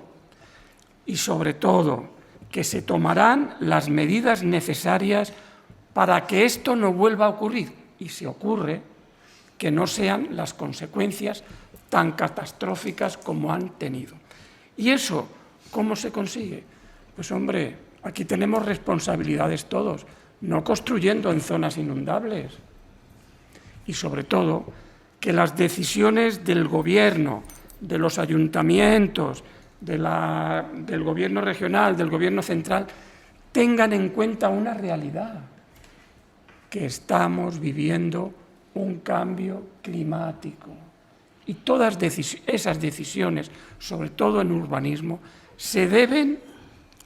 que se tomarán las medidas necesarias para que esto no vuelva a ocurrir. Y si ocurre, que no sean las consecuencias tan catastróficas como han tenido. ¿Y eso cómo se consigue? Pues hombre, aquí tenemos responsabilidades todos, no construyendo en zonas inundables. Y sobre todo, que las decisiones del Gobierno, de los ayuntamientos, del Gobierno regional, del Gobierno central, tengan en cuenta una realidad, que estamos viviendo un cambio climático. Y todas esas decisiones, sobre todo en urbanismo, se deben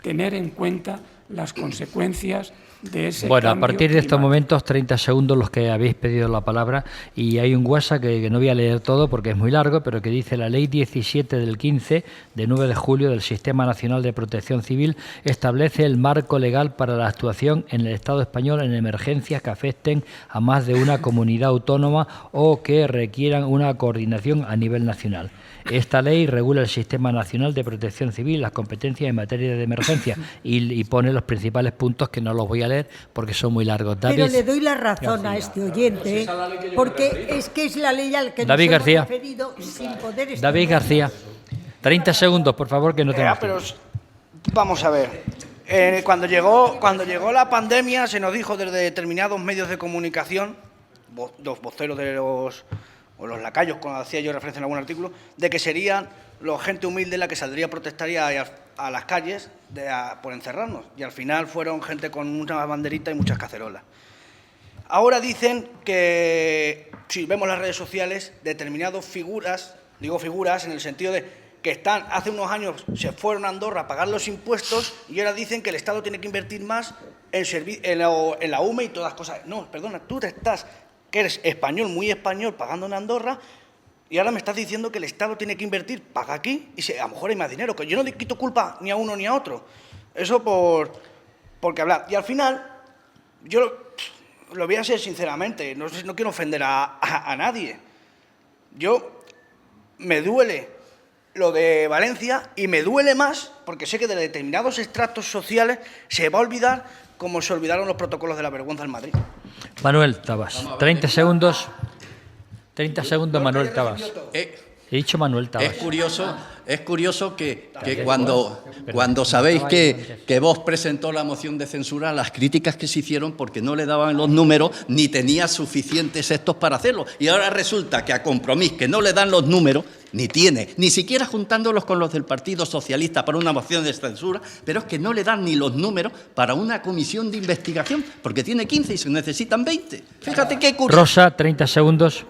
tener en cuenta las consecuencias de ese
Bueno, a
cambio
partir de estos
climático.
momentos, 30 segundos los que habéis pedido la palabra, y hay un WhatsApp que no voy a leer todo porque es muy largo, pero que dice: la Ley 17 del 15, de 9 de julio del Sistema Nacional de Protección Civil, establece el marco legal para la actuación en el Estado español en emergencias que afecten a más de una comunidad autónoma o que requieran una coordinación a nivel nacional. Esta ley regula el Sistema Nacional de Protección Civil, las competencias en materia de emergencia, y pone los principales puntos, que no los voy a leer porque son muy largos.
Pero
David,
le doy la razón a este oyente, porque es que es la ley al que
David
nos
García.
hemos referido sin poder estar.
David García, 30 segundos, por favor, que no tenemos
Pero
tiempo.
vamos a ver. Cuando llegó la pandemia, se nos dijo desde determinados medios de comunicación, los voceros de los lacayos, como hacía yo referencia en algún artículo, de que serían la gente humilde la que saldría a protestar y a las calles por encerrarnos. Y al final fueron gente con muchas banderitas y muchas cacerolas. Ahora dicen que, si vemos las redes sociales, determinadas figuras, digo figuras en el sentido de que hace unos años se fueron a Andorra a pagar los impuestos y ahora dicen que el Estado tiene que invertir más en la UME y todas las cosas. No, perdona, tú que eres español, muy español, pagando en Andorra, y ahora me estás diciendo que el Estado tiene que invertir, paga aquí, y a lo mejor hay más dinero, que yo no le quito culpa ni a uno ni a otro. Eso porque hablar. Y al final, yo lo voy a hacer sinceramente, no quiero ofender a nadie. Me duele lo de Valencia, y me duele más porque sé que de determinados estratos sociales se va a olvidar como se olvidaron los protocolos de la vergüenza en Madrid.
Manuel Tabas, 30 segundos. 30 segundos, Manuel Tabas. He dicho Manuel Tabas.
Es curioso que cuando sabéis que Vox presentó la moción de censura, las críticas que se hicieron porque no le daban los números ni tenía suficientes estos para hacerlo. Y ahora resulta que a Compromís, que no le dan los números, ni siquiera juntándolos con los del Partido Socialista para una moción de censura, pero es que no le dan ni los números para una comisión de investigación, porque tiene 15 y se necesitan 20. Fíjate qué curioso.
Rosa, 30 segundos.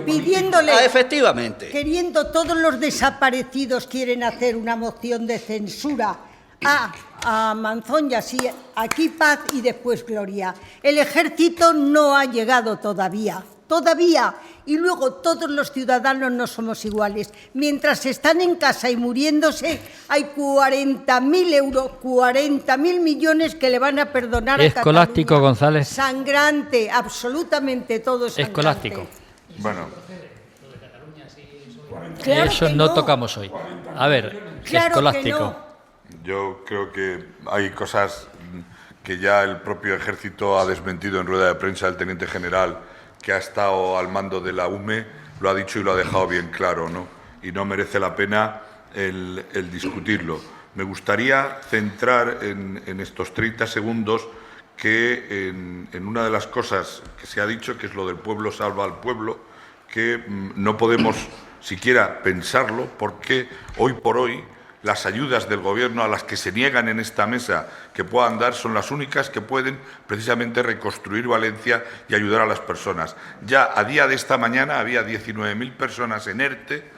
Pidiéndole,
Efectivamente.
queriendo todos los desaparecidos quieren hacer una moción de censura a Manzón y así, aquí paz y después gloria. El ejército no ha llegado todavía, y luego todos los ciudadanos no somos iguales. Mientras están en casa y muriéndose, hay 40.000 euros, 40.000 millones que le van a perdonar a
Escolástico
Cataluña.
González.
Sangrante, absolutamente todo sangrante.
Escolástico.
Bueno,
Claro
Eso
que
no tocamos hoy. A ver,
Claro que
Escolástico.
no.
yo creo que hay cosas que ya el propio Ejército ha desmentido en rueda de prensa. El teniente general, que ha estado al mando de la UME, lo ha dicho y lo ha dejado bien claro, ¿no? Y no merece la pena el discutirlo. Me gustaría centrar en estos 30 segundos que en una de las cosas que se ha dicho, que es lo del pueblo salva al pueblo, que no podemos siquiera pensarlo, porque hoy por hoy las ayudas del Gobierno a las que se niegan en esta mesa que puedan dar son las únicas que pueden precisamente reconstruir Valencia y ayudar a las personas. Ya a día de esta mañana había 19.000 personas en ERTE,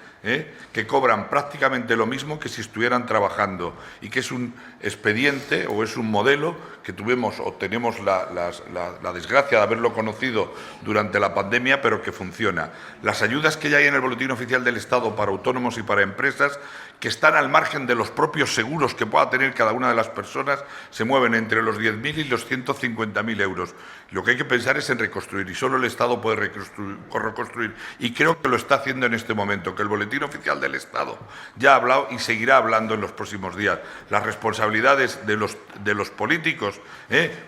que cobran prácticamente lo mismo que si estuvieran trabajando, y que es un expediente o es un modelo que tuvimos o tenemos la desgracia de haberlo conocido durante la pandemia, pero que funciona. Las ayudas que ya hay en el Boletín Oficial del Estado para autónomos y para empresas, que están al margen de los propios seguros que pueda tener cada una de las personas, se mueven entre los 10.000 y los 150.000 euros. Lo que hay que pensar es en reconstruir, y solo el Estado puede reconstruir. Y creo que lo está haciendo en este momento, que el Boletín Oficial del Estado ya ha hablado y seguirá hablando en los próximos días. Las responsabilidades de los políticos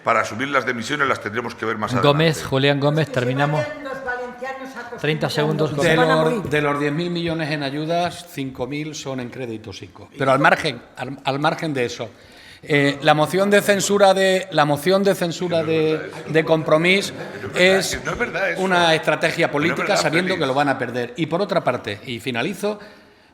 para asumir las demisiones las tendremos que ver más adelante.
Gómez, Julián Gómez, terminamos. 30 segundos.
De los 10.000 millones en ayudas, 5.000 son en crédito 5. Pero al margen de eso, la moción de censura de Compromís es una estrategia política sabiendo que lo van a perder. Y por otra parte, y finalizo,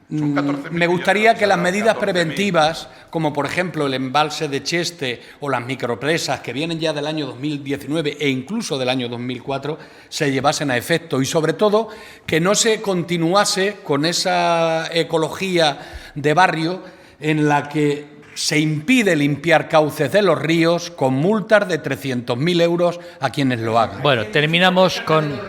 me gustaría que las medidas preventivas, como por ejemplo el embalse de Cheste o las micropresas que vienen ya del año 2019 e incluso del año 2004, se llevasen a efecto, y sobre todo que no se continuase con esa ecología de barrio en la que se impide limpiar cauces de los ríos con multas de 300.000 euros a quienes lo hagan.
Bueno, terminamos con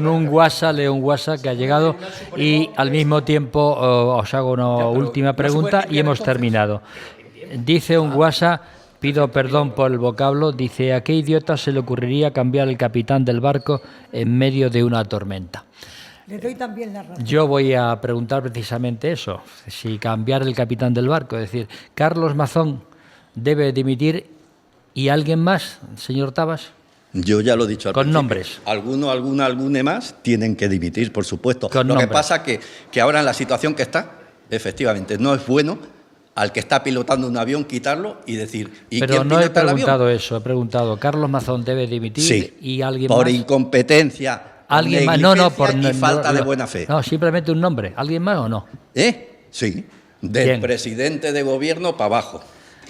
un WhatsApp, leo un WhatsApp que ha llegado, y al mismo tiempo os hago una última pregunta y hemos terminado. Dice un WhatsApp, pido perdón por el vocablo, dice: ¿a qué idiota se le ocurriría cambiar el capitán del barco en medio de una tormenta?
Le doy también la razón.
Yo voy a preguntar precisamente eso, si cambiar el capitán del barco, es decir, Carlos Mazón debe dimitir, y alguien más, señor Tabas.
Yo ya lo he dicho al
Con
principio.
nombres.
Alguno más tienen que dimitir, por supuesto.
Con
lo
nombres.
que pasa que ahora en la situación que está, efectivamente, no es bueno al que está pilotando un avión quitarlo y decir, ¿y
Pero
quién
no he
pilota el avión?
preguntado eso, he preguntado, ¿Carlos Mazón debe dimitir?
Sí,
y alguien
por
más.
incompetencia,
¿Alguien más? No, por
y falta de buena fe.
No, simplemente un nombre. ¿Alguien más o no?
Sí, del
¿Quién?
presidente de gobierno para abajo.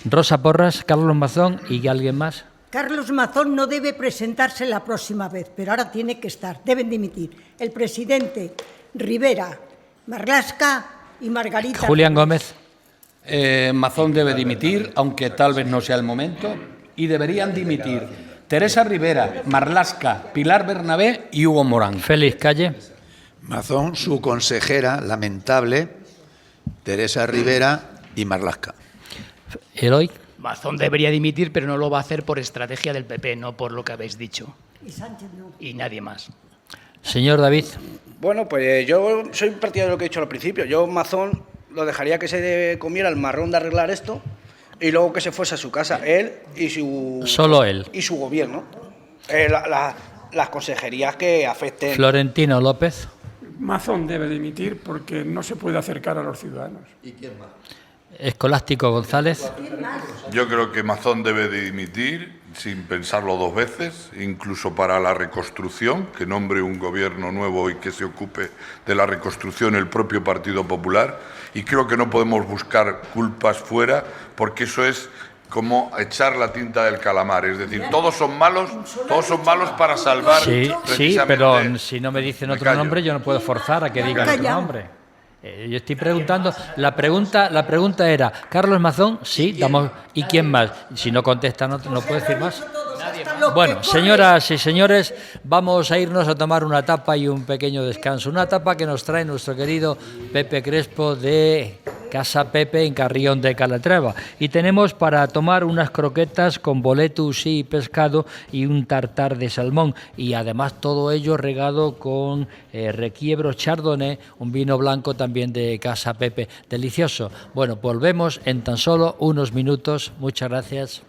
Rosa Porras, Carlos Mazón y alguien más.
Carlos Mazón no debe presentarse la próxima vez, pero ahora tiene que estar. Deben dimitir el presidente, Rivera, Marlaska y Margarita.
Julián Gómez.
Mazón debe dimitir, aunque tal vez no sea el momento, y deberían dimitir Teresa Rivera, Marlaska, Pilar Bernabé y Hugo Morán.
Félix Calle.
Mazón, su consejera, lamentable, Teresa Rivera y Marlaska.
Eloy.
Mazón debería dimitir, pero no lo va a hacer por estrategia del PP, no por lo que habéis dicho.
Y Sánchez no.
Y nadie más.
Señor David.
Bueno, pues yo soy partidario de lo que he dicho al principio. Yo Mazón lo dejaría que se comiera el marrón de arreglar esto y luego que se fuese a su casa, él y su...
Solo él.
Y su gobierno. Las consejerías que afecten...
Florentino López.
Mazón debe dimitir porque no se puede acercar a los ciudadanos.
¿Y quién más?
Escolástico González.
Yo creo que Mazón debe de dimitir sin pensarlo dos veces, incluso para la reconstrucción, que nombre un gobierno nuevo y que se ocupe de la reconstrucción el propio Partido Popular. Y creo que no podemos buscar culpas fuera, porque eso es como echar la tinta del calamar. Es decir, todos son malos para salvar.
Sí, pero si no me dicen otro nombre, yo no puedo forzar a que digan otro nombre. Yo estoy preguntando, la pregunta era, ¿Carlos Mazón? Sí, damos, ¿y quién más? Si no contesta, no puede decir más. Bueno, señoras y señores, vamos a irnos a tomar una tapa y un pequeño descanso. Una tapa que nos trae nuestro querido Pepe Crespo de Casa Pepe en Carrión de Calatrava. Y tenemos para tomar unas croquetas con boletus y pescado y un tartar de salmón. Y además todo ello regado con requiebro chardonnay, un vino blanco también de Casa Pepe. Delicioso. Bueno, volvemos en tan solo unos minutos. Muchas gracias.